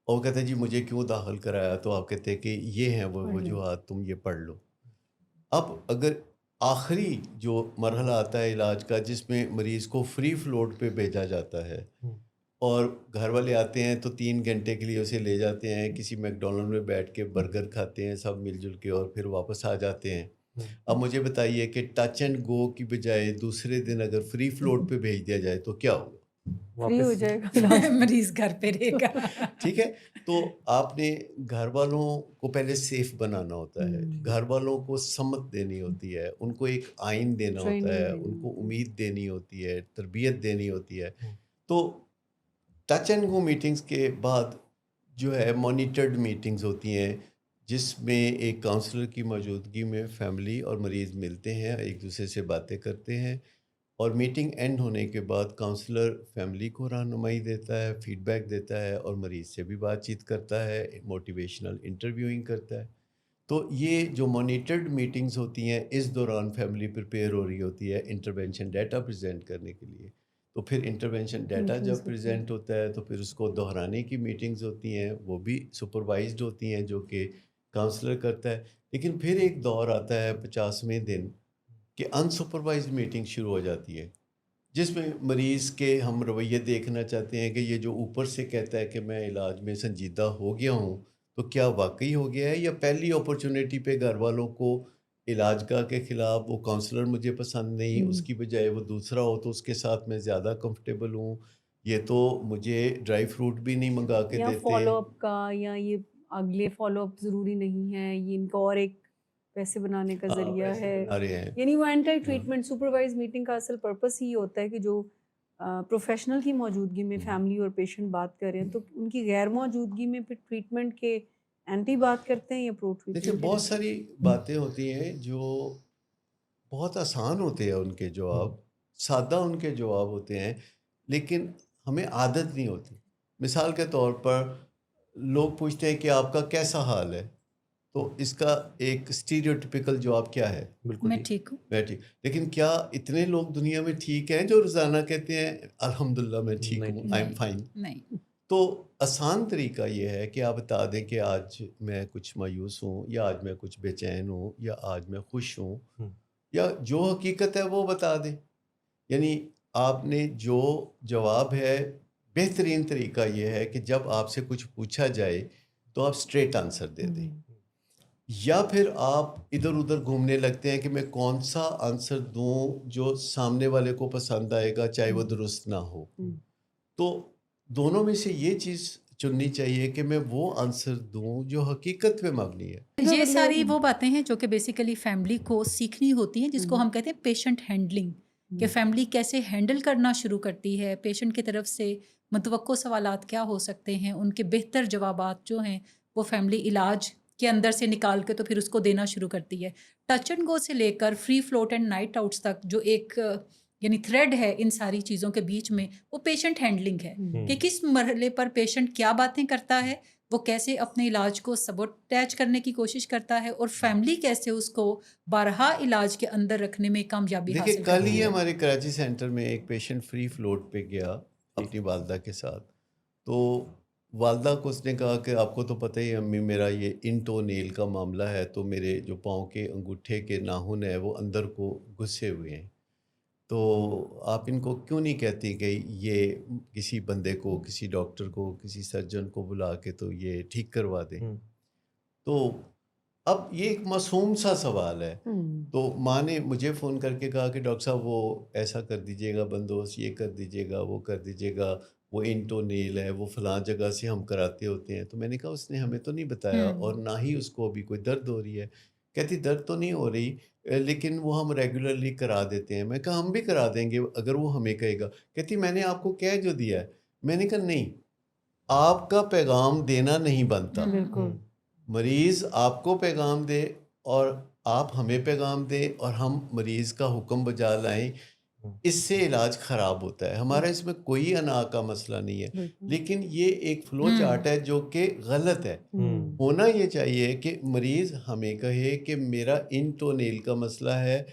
اور وہ کہتے ہیں جی مجھے کیوں داخل کرایا، تو آپ کہتے ہیں کہ یہ ہیں وہ وجوہات، تم یہ پڑھ لو۔ اب اگر آخری جو مرحلہ آتا ہے علاج کا، جس میں مریض کو فری فلوٹ پہ بھیجا جاتا ہے اور گھر والے آتے ہیں تو 3 گھنٹے کے لیے اسے لے جاتے ہیں، کسی میک ڈونلڈ میں بیٹھ کے برگر کھاتے ہیں سب مل جل کے اور پھر واپس آ جاتے ہیں۔ اب مجھے بتائیے کہ ٹچ اینڈ گو کی بجائے دوسرے دن اگر فری فلوٹ پہ بھیج دیا جائے تو کیا ہوگا؟ فری ہو جائے گا مریض گھر پہ رہے گا۔ ٹھیک ہے، تو آپ نے گھر والوں کو پہلے سیف بنانا ہوتا ہے، گھر والوں کو سمت دینی ہوتی ہے، ان کو ایک آئین دینا ہوتا ہے، ان کو امید دینی ہوتی ہے، تربیت دینی ہوتی ہے۔ تو ٹچ اینڈ گو میٹنگز کے بعد جو ہے مانیٹرڈ میٹنگز ہوتی ہیں، جس میں ایک کاؤنسلر کی موجودگی میں فیملی اور مریض ملتے ہیں، ایک دوسرے سے باتیں کرتے ہیں، اور میٹنگ اینڈ ہونے کے بعد کاؤنسلر فیملی کو رہنمائی دیتا ہے، فیڈ بیک دیتا ہے اور مریض سے بھی بات چیت کرتا ہے، موٹیویشنل انٹرویوئنگ کرتا ہے۔ تو یہ جو مانیٹرڈ میٹنگز ہوتی ہیں، اس دوران فیملی پریپیئر ہو رہی ہوتی ہے انٹرونشن ڈیٹا پریزنٹ کرنے کے لیے، تو پھر انٹرونشن ڈیٹا جب پریزنٹ ہوتا ہے تو پھر اس کو دہرانے کی میٹنگز ہوتی ہیں، وہ بھی سپروائزڈ ہوتی ہیں جو کہ کاؤنسلر کرتا ہے۔ لیکن پھر ایک دور آتا ہے 50ویں دن کہ ان سپروائزڈ میٹنگ شروع ہو جاتی ہے، جس میں مریض کے ہم رویے دیکھنا چاہتے ہیں کہ یہ جو اوپر سے کہتا ہے کہ میں علاج میں سنجیدہ ہو گیا ہوں، تو کیا واقعی ہو گیا ہے، یا پہلی اپرچونٹی پہ گھر والوں کو علاج گاہ کے خلاف وہ کاؤنسلر مجھے پسند نہیں، اس کی بجائے وہ دوسرا ہو تو اس کے ساتھ میں زیادہ کمفرٹیبل ہوں، یہ تو مجھے ڈرائی فروٹ بھی نہیں منگا کے یا دیتے۔ فالو اپ کا، یا یہ اگلے فالو اپ ضروری نہیں ہے، یہ ان کا اور ایک پیسے بنانے کا ذریعہ ہے، یعنی وہ اینٹی ٹریٹمنٹ سپروائز میٹنگ کا اصل پرپس ہی ہوتا ہے کہ جو پروفیشنل کی موجودگی میں فیملی اور پیشنٹ بات کر رہے ہیں تو ان کی غیر موجودگی میں پھر ٹریٹمنٹ کے اینٹی بات کرتے ہیں یا پرو دیکھیں ٹریٹمنٹ؟ بہت ساری باتیں ہوتی ہیں جو بہت آسان ہوتے ہیں ان کے جواب، سادہ ان کے جواب ہوتے ہیں، لیکن ہمیں عادت نہیں ہوتی۔ مثال کے طور پر لوگ پوچھتے ہیں کہ آپ کا کیسا حال ہے، تو اس کا ایک اسٹیریوٹیپیکل جواب کیا ہے؟ بالکل میں ٹھیک ہوں۔ میں ٹھیک۔ لیکن کیا اتنے لوگ دنیا میں ٹھیک ہیں جو روزانہ کہتے ہیں الحمدللہ میں ٹھیک ہوں، آئی ایم فائن؟ نہیں۔ تو آسان طریقہ یہ ہے کہ آپ بتا دیں کہ آج میں کچھ مایوس ہوں، یا آج میں کچھ بے چین ہوں، یا آج میں خوش ہوں، یا جو حقیقت ہے وہ بتا دیں۔ یعنی آپ نے جو جواب ہے، بہترین طریقہ یہ ہے کہ جب آپ سے کچھ پوچھا جائے تو آپ اسٹریٹ آنسر دے دیں، یا پھر آپ ادھر ادھر گھومنے لگتے ہیں کہ میں کون سا آنسر دوں جو سامنے والے کو پسند آئے گا چاہے وہ درست نہ ہو۔ تو دونوں میں سے یہ چیز چننی چاہیے کہ میں وہ آنسر دوں جو حقیقت پہ مبنی ہے۔ یہ ساری وہ باتیں ہیں جو کہ بیسیکلی فیملی کو سیکھنی ہوتی ہیں، جس کو ہم کہتے ہیں پیشنٹ ہینڈلنگ، کہ فیملی کیسے ہینڈل کرنا شروع کرتی ہے، پیشنٹ کی طرف سے متوقع سوالات کیا ہو سکتے ہیں، ان کے بہتر جوابات جو ہیں وہ فیملی علاج کے اندر سے نکال کے تو پھر اس کو دینا شروع کرتی ہے۔ ٹچ اینڈ گو سے لے کر free float and night outs تک جو ایک یعنی تھریڈ ہے ان ساری چیزوں کے بیچ میں، وہ پیشنٹ ہینڈلنگ ہے کہ کس مرحلے پر پیشنٹ کیا باتیں کرتا ہے، وہ کیسے اپنے علاج کو سبوٹیج کرنے کی کوشش کرتا ہے، اور فیملی کیسے اس کو بارہا علاج کے اندر رکھنے میں کامیابی حاصل دیکھیں کل کرتی ہی ہے۔ ہمارے کراچی سینٹر میں ایک پیشنٹ فری فلوٹ پہ گیا اپنی والدہ کے ساتھ، تو والدہ کو اس نے کہا کہ آپ کو تو پتہ ہی ہے امی میرا یہ انٹو نیل کا معاملہ ہے، تو میرے جو پاؤں کے انگوٹھے کے ناخن ہیں وہ اندر کو گھسے ہوئے ہیں، تو آپ ان کو کیوں نہیں کہتی کہ یہ کسی بندے کو، کسی ڈاکٹر کو، کسی سرجن کو بلا کے تو یہ ٹھیک کروا دیں. تو اب یہ ایک معصوم سا سوال ہے. تو ماں نے مجھے فون کر کے کہا کہ ڈاکٹر صاحب وہ ایسا کر دیجیے گا بندوبست، یہ کر دیجیے گا، وہ کر دیجیے گا، وہ انٹو نیل ہے، وہ فلاں جگہ سے ہم کراتے ہوتے ہیں. تو میں نے کہا اس نے ہمیں تو نہیں بتایا، اور نہ ہی اس کو ابھی کوئی درد ہو رہی ہے. کہتی درد تو نہیں ہو رہی لیکن وہ ہم ریگولرلی کرا دیتے ہیں. میں کہا ہم بھی کرا دیں گے اگر وہ ہمیں کہے گا. کہتی میں نے آپ کو کہہ جو دیا ہے. میں نے کہا نہیں، آپ کا پیغام دینا نہیں بنتا. بالکل مریض آپ کو پیغام دے اور آپ ہمیں پیغام دیں اور ہم مریض کا حکم بجا لائیں، اس سے علاج خراب ہوتا ہے. ہمارا اس میں کوئی انا کا مسئلہ نہیں ہے، لیکن یہ ایک فلو چارٹ ہے جو کہ غلط ہے. ہونا یہ چاہیے کہ مریض ہمیں کہے کہ میرا انٹو نیل کا مسئلہ ہے،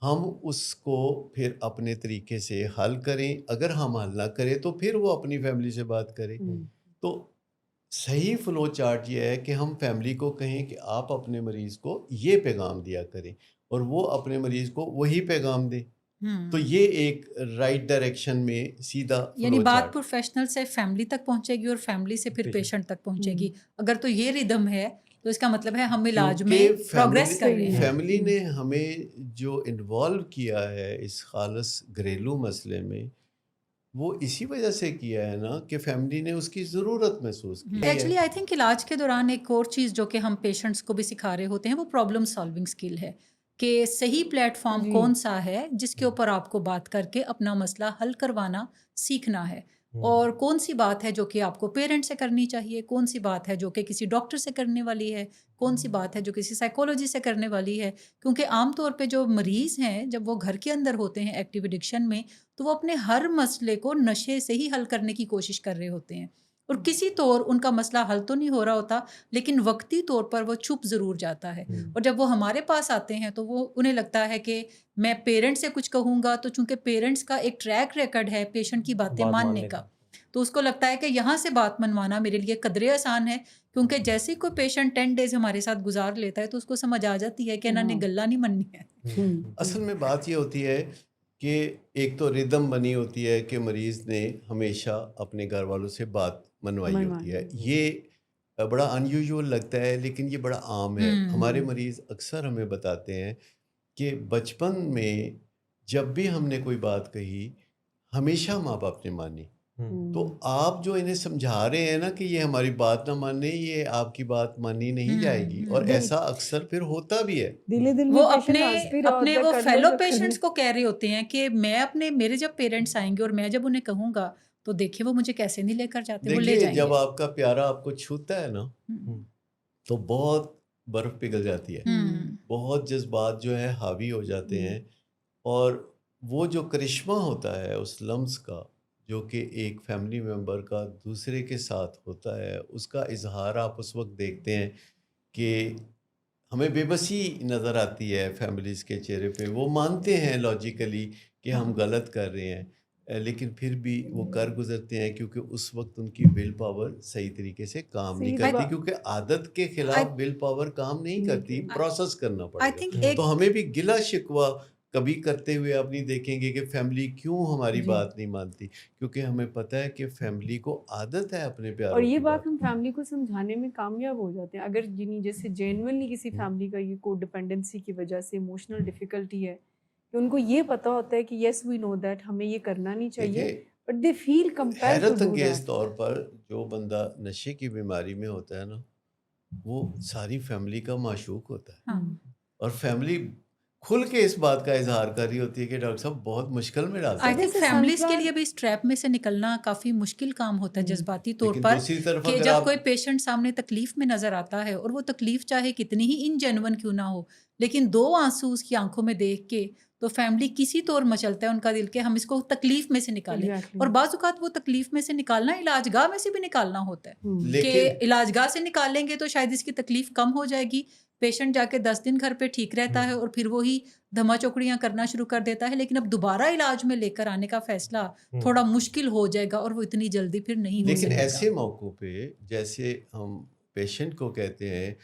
ہم اس کو پھر اپنے طریقے سے حل کریں. اگر ہم حل نہ کریں تو پھر وہ اپنی فیملی سے بات کریں. تو صحیح فلو چارٹ یہ ہے کہ ہم فیملی کو کہیں کہ آپ اپنے مریض کو یہ پیغام دیا کریں اور وہ اپنے مریض کو وہی پیغام دیں. تو یہ ایک رائٹ ڈائریکشن میں سیدھا یعنی بات پروفیشنل سے فیملی تک پہنچے گی اور فیملی سے پھر پیشنٹ تک پہنچے گی. اگر تو یہ ردم ہے تو اس کا مطلب ہے ہم علاج میں پروگریس کر رہے ہیں. فیملی نے ہمیں جو انوالو کیا ہے اس خالص گھریلو مسئلے میں، وہ اسی وجہ سے کیا ہے نا کہ فیملی نے اس کی ضرورت محسوس کی ہے. ایکچولی آئی تھنک علاج کے دوران ایک اور چیز جو کہ ہم پیشنٹس کو بھی سکھا رہے ہوتے ہیں وہ پرابلم سالونگ اسکل ہے، کہ صحیح پلیٹ فارم کون سا ہے جس کے اوپر آپ کو بات کر کے اپنا مسئلہ حل کروانا سیکھنا ہے، اور کون سی بات ہے جو کہ آپ کو پیرنٹ سے کرنی چاہیے، کون سی بات ہے جو کہ کسی ڈاکٹر سے کرنے والی ہے، کون سی بات ہے جو کسی سائیکولوجی سے کرنے والی ہے. کیونکہ عام طور پہ جو مریض ہیں جب وہ گھر کے اندر ہوتے ہیں ایکٹیو ایڈکشن میں، تو وہ اپنے ہر مسئلے کو نشے سے ہی حل کرنے کی کوشش کر رہے ہوتے ہیں، اور کسی طور ان کا مسئلہ حل تو نہیں ہو رہا ہوتا لیکن وقتی طور پر وہ چھپ ضرور جاتا ہے. اور جب وہ ہمارے پاس آتے ہیں تو وہ انہیں لگتا ہے کہ میں پیرنٹ سے کچھ کہوں گا تو چونکہ پیرنٹس کا ایک ٹریک ریکارڈ ہے پیشنٹ کی باتیں ماننے کا، تو اس کو لگتا ہے کہ یہاں سے بات منوانا میرے لیے قدرے آسان ہے. کیونکہ جیسے کوئی پیشنٹ 10 ڈیز ہمارے ساتھ گزار لیتا ہے تو اس کو سمجھ آ جاتی ہے کہ انہوں نے گلہ نہیں مننی ہے. اصل میں بات یہ ہوتی ہے کہ ایک تو ردم بنی ہوتی ہے کہ مریض نے ہمیشہ اپنے گھر والوں سے بات منوائی ہوتی ہے. یہ بڑا ان یوزول لگتا ہے لیکن یہ بڑا عام ہے. ہمارے مریض اکثر ہمیں بتاتے ہیں کہ بچپن میں جب بھی ہم نے کوئی بات کہی ہمیشہ ماں باپ نے مانی. تو آپ جو انہیں سمجھا رہے ہیں نا کہ یہ ہماری بات نہ مانے، یہ آپ کی بات مانی نہیں جائے گی، اور ایسا اکثر پھر ہوتا بھی ہے. وہ اپنے وہ فیلو پیشنٹس کو کہہ رہے ہوتے ہیں کہ میں میرے جب پیرنٹس آئیں گے اور میں جب انہیں کہوں گا تو دیکھیں وہ مجھے کیسے نہیں لے کر جاتے، وہ لے جائیں گے. جب آپ کا پیارا آپ کو چھوتا ہے نا تو بہت برف پگھل جاتی ہے، بہت جذبات جو ہے حاوی ہو جاتے ہیں، اور وہ جو کرشمہ ہوتا ہے اس لمس کا جو کہ ایک فیملی ممبر کا دوسرے کے ساتھ ہوتا ہے، اس کا اظہار آپ اس وقت دیکھتے ہیں کہ ہمیں بے بسی نظر آتی ہے فیملیز کے چہرے پہ. وہ مانتے ہیں لاجیکلی کہ ہم غلط کر رہے ہیں، لیکن پھر بھی وہ کر گزرتے ہیں کیونکہ اس وقت ان کی ول پاور صحیح طریقے سے کام نہیں کرتی، کیونکہ عادت کے خلاف ول پاور کام نہیں کرتی، پروسیس کرنا پڑے گا. تو ہمیں بھی گلہ شکوہ کبھی کرتے ہوئے آپ نہیں دیکھیں گے کہ فیملی کیوں ہماری بات نہیں مانتی، کیونکہ ہمیں پتہ ہے کہ فیملی کو عادت ہے اپنے پیاروں اور کی یہ بات ہم فیملی کو سمجھانے میں کامیاب ہو جاتے ہیں. اگر جیسے جینوئنلی کسی فیملی کا یہ کو ڈپینڈنسی کی وجہ سے ایموشنل ڈیفیکلٹی ہے کہ ان کو یہ پتہ ہوتا ہے کہ یس وی نو دیٹ ہمیں یہ کرنا نہیں چاہیے، but they feel compelled to do that. حیرت انگیز طور پر جو بندہ نشے کی بیماری میں ہوتا ہے نا وہ ساری فیملی کا معشوق ہوتا ہے، اور فیملی کھل کے اس بات کا اظہار کر رہی ہوتی ہے کہ ڈاکٹر صاحب بہت مشکل میں ڈالتے ہیں. آئی تھنک فیملیز کے لیے بھی اس ٹریپ میں سے نکلنا کافی مشکل کام ہوتا ہے جذباتی طور پر، کہ جب کوئی پیشنٹ سامنے تکلیف میں نظر آتا ہے اور وہ تکلیف چاہے کتنی ہی ان جینون کیوں نہ ہو لیکن 2 آنسو اس کی آنکھوں میں دیکھ کے تو فیملی کسی طور مچلتا ہے ان کا دل کہ ہم اس کو تکلیف میں سے نکالیں. اور بعض اوقات وہ تکلیف میں سے نکالنا علاج گاہ میں سے بھی نکالنا ہوتا ہے کہ علاج گاہ سے نکالیں گے تو شاید اس کی تکلیف کم ہو جائے گی، پیشنٹ جا کے 10 دن گھر پہ ٹھیک رہتا ہے اور پھر وہی دھما چوکڑیاں کرنا شروع کر دیتا ہے، لیکن اب دوبارہ علاج میں لے کر آنے کا فیصلہ تھوڑا مشکل ہو جائے گا اور وہ اتنی جلدی پھر نہیں ہو لیکن سکے ایسے گا۔ موقعوں پہ جیسے ہم پیشنٹ کو کہتے ہیں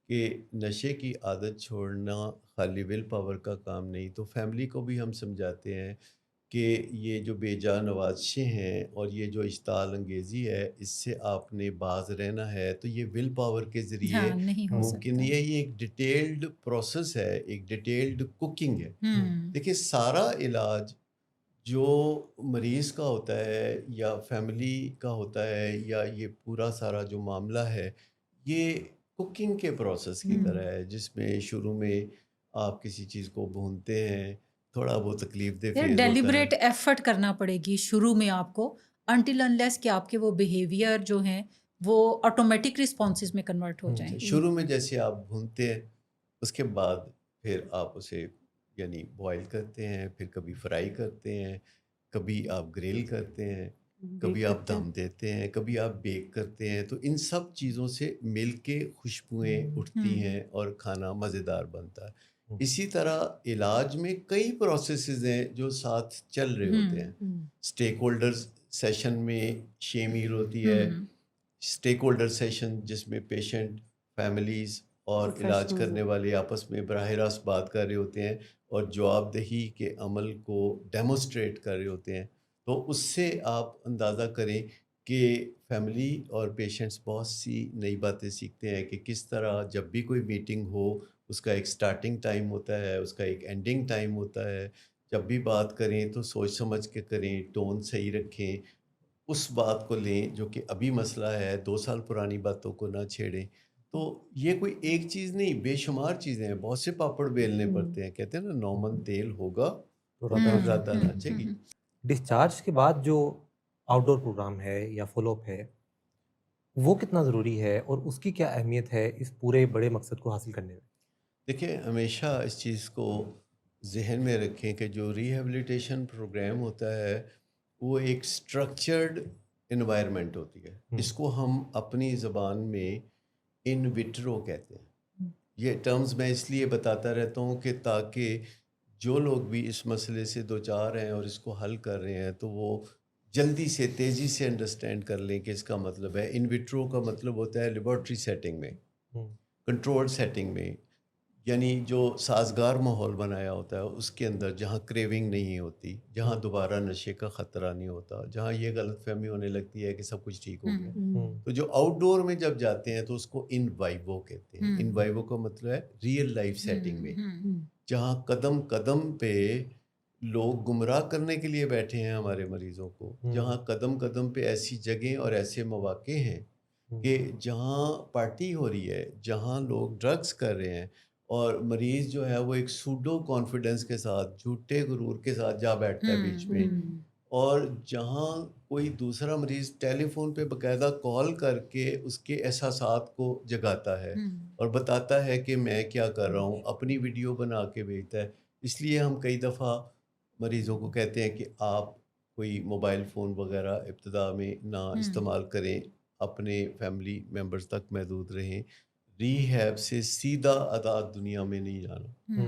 کہ نشے کی عادت چھوڑنا خالی ول پاور کا کام نہیں، تو فیملی کو بھی ہم سمجھاتے ہیں کہ یہ جو بے جان نوازشیں ہیں اور یہ جو اشتعال انگیزی ہے، اس سے آپ نے باز رہنا ہے، تو یہ ول پاور کے ذریعے ہاں، نہیں ہو ممکن سکتا۔ نہیں ہے۔ یہ ایک ڈیٹیلڈ پروسیس ہے، ایک ڈیٹیلڈ کوکنگ ہے۔ ہوں دیکھیں سارا علاج جو مریض کا ہوتا ہے یا فیملی کا ہوتا ہے یا یہ پورا سارا جو معاملہ ہے، یہ کوکنگ کے پروسیس کی طرح ہے، جس میں شروع میں آپ کسی چیز کو بھونتے ہیں، تھوڑا وہ تکلیف دہ فیز ہوتا ہے۔ ڈیلیبریٹ ایفرٹ کرنا پڑے گی شروع میں آپ کو، انٹل انلیس کہ آپ کے وہ بیہیویئر جو ہیں وہ آٹومیٹک رسپانسز میں کنورٹ ہو جائیں۔ شروع میں جیسے آپ بھونتے ہیں، اس کے بعد پھر آپ اسے یعنی بوائل کرتے ہیں، پھر کبھی فرائی کرتے ہیں، کبھی آپ گریل کرتے ہیں، کبھی آپ دم دیتے ہیں، کبھی آپ بیک کرتے ہیں، تو ان سب چیزوں سے مل کے خوشبوئیں اٹھتی ہیں اور کھانا مزیدار بنتا ہے۔ اسی طرح علاج میں کئی پروسیسز ہیں جو ساتھ چل رہے ہوتے ہیں۔ اسٹیک ہولڈرز سیشن میں شیمیر ہوتی ہے، اسٹیک ہولڈر سیشن جس میں پیشنٹ، فیملیز اور علاج کرنے والے آپس میں براہ راست بات کر رہے ہوتے ہیں اور جواب دہی کے عمل کو ڈیمونسٹریٹ کر رہے ہوتے ہیں، تو اس سے آپ اندازہ کریں کہ فیملی اور پیشنٹس بہت سی نئی باتیں سیکھتے ہیں کہ کس طرح جب بھی کوئی میٹنگ ہو، اس کا ایک سٹارٹنگ ٹائم ہوتا ہے، اس کا ایک اینڈنگ ٹائم ہوتا ہے۔ جب بھی بات کریں تو سوچ سمجھ کے کریں، ٹون صحیح رکھیں، اس بات کو لیں جو کہ ابھی مسئلہ ہے، 2 سال پرانی باتوں کو نہ چھیڑیں۔ تو یہ کوئی ایک چیز نہیں، بے شمار چیزیں ہیں، بہت سے پاپڑ بیلنے پڑتے ہیں، کہتے ہیں نا 9 من تیل ہوگا تو زیادہ ناچے گی۔ ڈسچارج کے بعد جو آؤٹ ڈور پروگرام ہے یا فالو اپ ہے، وہ کتنا ضروری ہے اور اس کی کیا اہمیت ہے اس پورے بڑے مقصد کو حاصل کرنے میں؟ دیکھیں ہمیشہ اس چیز کو ذہن میں رکھیں کہ جو ریہیبلیٹیشن پروگرام ہوتا ہے وہ ایک سٹرکچرڈ انوائرمنٹ ہوتی ہے۔ اس کو ہم اپنی زبان میں ان وٹرو کہتے ہیں۔ یہ ٹرمز میں اس لیے بتاتا رہتا ہوں کہ تاکہ جو لوگ بھی اس مسئلے سے دوچار ہیں اور اس کو حل کر رہے ہیں تو وہ جلدی سے تیزی سے انڈرسٹینڈ کر لیں کہ اس کا مطلب ہے۔ ان وٹرو کا مطلب ہوتا ہے لیبارٹری سیٹنگ میں، کنٹرول سیٹنگ میں، یعنی جو سازگار ماحول بنایا ہوتا ہے اس کے اندر، جہاں کریونگ نہیں ہوتی، جہاں دوبارہ نشے کا خطرہ نہیں ہوتا، جہاں یہ غلط فہمی ہونے لگتی ہے کہ سب کچھ ٹھیک ہو گیا۔ تو جو آؤٹ ڈور میں جب جاتے ہیں تو اس کو ان وائیوو کہتے ہیں۔ ان وائیوو کا مطلب ہے ریئل لائف سیٹنگ میں، جہاں قدم قدم پہ لوگ گمراہ کرنے کے لیے بیٹھے ہیں ہمارے مریضوں کو، جہاں قدم قدم پہ ایسی جگہیں اور ایسے مواقع ہیں کہ جہاں پارٹی ہو رہی ہے، جہاں لوگ ڈرگس کر رہے ہیں اور مریض جو ہے وہ ایک سوڈو کانفیڈنس کے ساتھ، جھوٹے غرور کے ساتھ جا بیٹھتا ہے بیچ میں، اور جہاں کوئی دوسرا مریض ٹیلی فون پہ باقاعدہ کال کر کے اس کے احساسات کو جگاتا ہے اور بتاتا ہے کہ میں کیا کر رہا ہوں، اپنی ویڈیو بنا کے بھیجتا ہے۔ اس لیے ہم کئی دفعہ مریضوں کو کہتے ہیں کہ آپ کوئی موبائل فون وغیرہ ابتدا میں نہ استعمال کریں، اپنے فیملی ممبرز تک محدود رہیں۔ ری ہیب سے سیدھا عادات دنیا میں نہیں جانا۔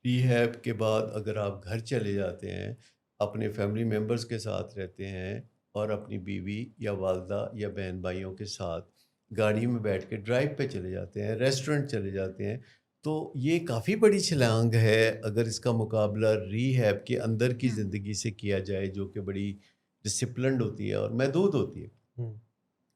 ری ہیب کے بعد اگر آپ گھر چلے جاتے ہیں، اپنے فیملی ممبرز کے ساتھ رہتے ہیں اور اپنی بیوی یا والدہ یا بہن بھائیوں کے ساتھ گاڑی میں بیٹھ کے ڈرائیو پہ چلے جاتے ہیں، ریسٹورنٹ چلے جاتے ہیں، تو یہ کافی بڑی چھلانگ ہے اگر اس کا مقابلہ ری ہیب کے اندر کی زندگی سے کیا جائے، جو کہ بڑی ڈسپلنڈ ہوتی ہے اور محدود ہوتی ہے۔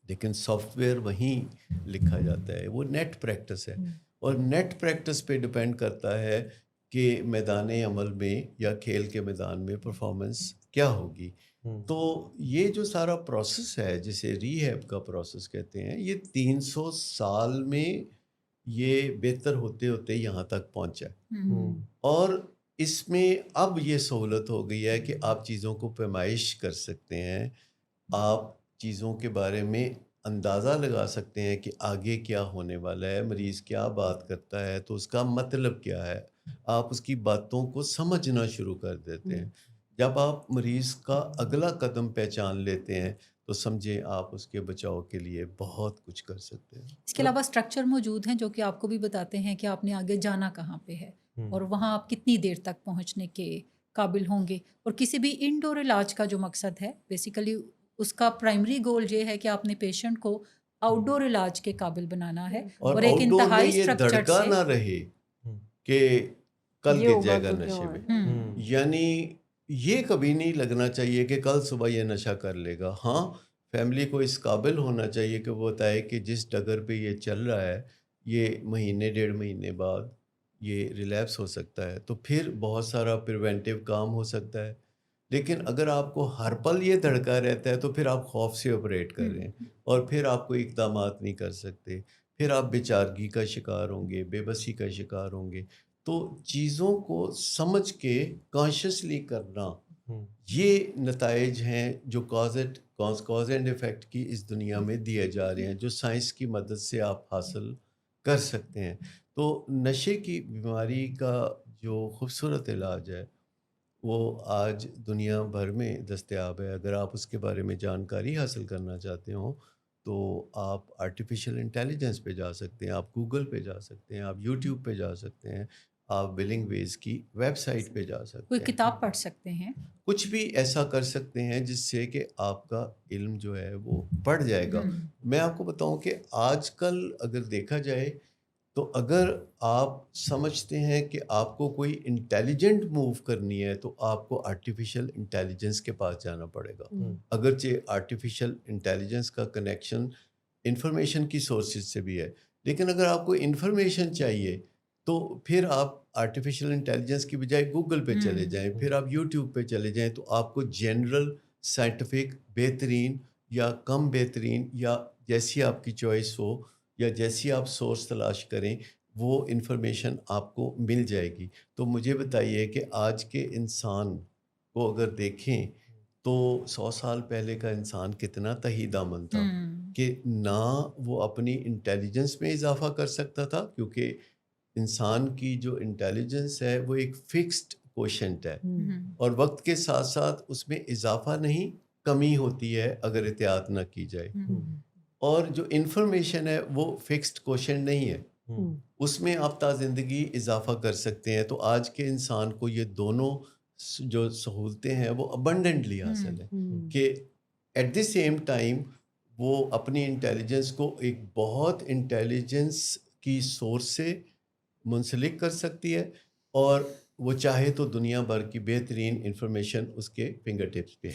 لیکن سافٹ ویئر وہیں لکھا جاتا ہے، وہ نیٹ پریکٹس ہے، اور نیٹ پریکٹس پہ ڈپینڈ کرتا ہے کہ میدان عمل میں یا کھیل کے میدان میں پرفارمنس کیا ہوگی۔ تو یہ جو سارا پروسیس ہے جسے ری ہیب کا پروسیس کہتے ہیں، یہ 300 سال میں یہ بہتر ہوتے ہوتے یہاں تک پہنچا ہے، اور اس میں اب یہ سہولت ہو گئی ہے کہ آپ چیزوں کو پیمائش کر سکتے ہیں، آپ چیزوں کے بارے میں اندازہ لگا سکتے ہیں کہ آگے کیا ہونے والا ہے، مریض کیا بات کرتا ہے تو اس کا مطلب کیا ہے، آپ اس کی باتوں کو سمجھنا شروع کر دیتے ہیں۔ جب آپ مریض کا اگلا قدم پہچان لیتے ہیں تو سمجھیں آپ اس کے بچاؤ کے لیے بہت کچھ کر سکتے ہیں. اس کے علاوہ اسٹرکچر موجود ہیں جو کہ آپ کو بھی بتاتے ہیں کہ آپ نے آگے جانا کہاں پہ ہے اور وہاں آپ کتنی دیر تک پہنچنے کے قابل ہوں گے. اور کسی بھی انڈور علاج کا جو مقصد ہے بیسیکلی اس کا پرائمری گول یہ ہے کہ آپ نے پیشنٹ کو آؤٹ ڈور علاج کے قابل بنانا ہے اور اور ایک آؤٹ ڈور میں انتہائی یہ اسٹرکچر دھڑکا سے. نہ رہے کہ کل یہ گر ہوگا جائے گا تو کیا نشے ہوگا. میں. یعنی یہ کبھی نہیں لگنا چاہیے کہ کل صبح یہ نشہ کر لے گا. ہاں فیملی کو اس قابل ہونا چاہیے کہ وہ بتائے کہ جس ڈگر پہ یہ چل رہا ہے یہ مہینے 1.5 مہینے بعد یہ ریلیپس ہو سکتا ہے، تو پھر بہت سارا پریونٹیو کام ہو سکتا ہے. لیکن اگر آپ کو ہر پل یہ دھڑکا رہتا ہے تو پھر آپ خوف سے آپریٹ کر رہے ہیں اور پھر آپ کو اقدامات نہیں کر سکتے، پھر آپ بیچارگی کا شکار ہوں گے، بے بسی کا شکار ہوں گے. تو چیزوں کو سمجھ کے کانشیسلی کرنا، یہ نتائج ہیں جو کاز اینڈ افیکٹ کی اس دنیا میں دیے جا رہے ہیں، جو سائنس کی مدد سے آپ حاصل کر سکتے ہیں. تو نشے کی بیماری کا جو خوبصورت علاج ہے وہ آج دنیا بھر میں دستیاب ہے. اگر آپ اس کے بارے میں جانکاری حاصل کرنا چاہتے ہوں تو آپ آرٹیفیشل انٹیلیجنس پہ جا سکتے ہیں، آپ گوگل پہ جا سکتے ہیں، آپ یوٹیوب پہ جا سکتے ہیں، آپ ولنگ ویز کی ویب سائٹ پہ جا سکتے کوئی ہیں. کتاب پڑھ سکتے ہیں. کچھ بھی ایسا کر سکتے ہیں جس سے کہ آپ کا علم جو ہے وہ بڑھ جائے گا. میں آپ کو بتاؤں کہ آج کل اگر دیکھا جائے تو اگر آپ سمجھتے ہیں کہ آپ کو کوئی انٹیلیجنٹ موو کرنی ہے تو آپ کو آرٹیفیشل انٹیلیجنس کے پاس جانا پڑے گا. اگرچہ آرٹیفیشل انٹیلیجنس کا کنیکشن انفارمیشن کی سورسز سے بھی ہے، لیکن اگر آپ کو انفارمیشن چاہیے تو پھر آپ آرٹیفیشل انٹیلیجنس کی بجائے گوگل پہ چلے جائیں، پھر آپ یوٹیوب پہ چلے جائیں، تو آپ کو جنرل سائنٹیفک بہترین یا کم بہترین یا جیسی آپ کی چوائس ہو یا جیسی آپ سورس تلاش کریں وہ انفارمیشن آپ کو مل جائے گی. تو مجھے بتائیے کہ آج کے انسان کو اگر دیکھیں تو 100 سال پہلے کا انسان کتنا تہی دامن تھا کہ نہ وہ اپنی انٹیلیجنس میں اضافہ کر سکتا تھا، کیونکہ انسان کی جو انٹیلیجنس ہے وہ ایک فکسڈ کوشنٹ ہے اور وقت کے ساتھ ساتھ اس میں اضافہ نہیں کمی ہوتی ہے اگر احتیاط نہ کی جائے. اور جو انفارمیشن ہے وہ فکسڈ کوشنٹ نہیں ہے، اس میں آپ تا زندگی اضافہ کر سکتے ہیں. تو آج کے انسان کو یہ دونوں جو سہولتیں ہیں وہ ابنڈنٹلی حاصل ہیں کہ ایٹ دی سیم ٹائم وہ اپنی انٹیلیجنس کو ایک بہت انٹیلیجنس کی سورس سے منسلک کر سکتی ہے اور وہ چاہے تو دنیا بھر کی بہترین انفارمیشن اس کے فنگر ٹپس پہ ہے.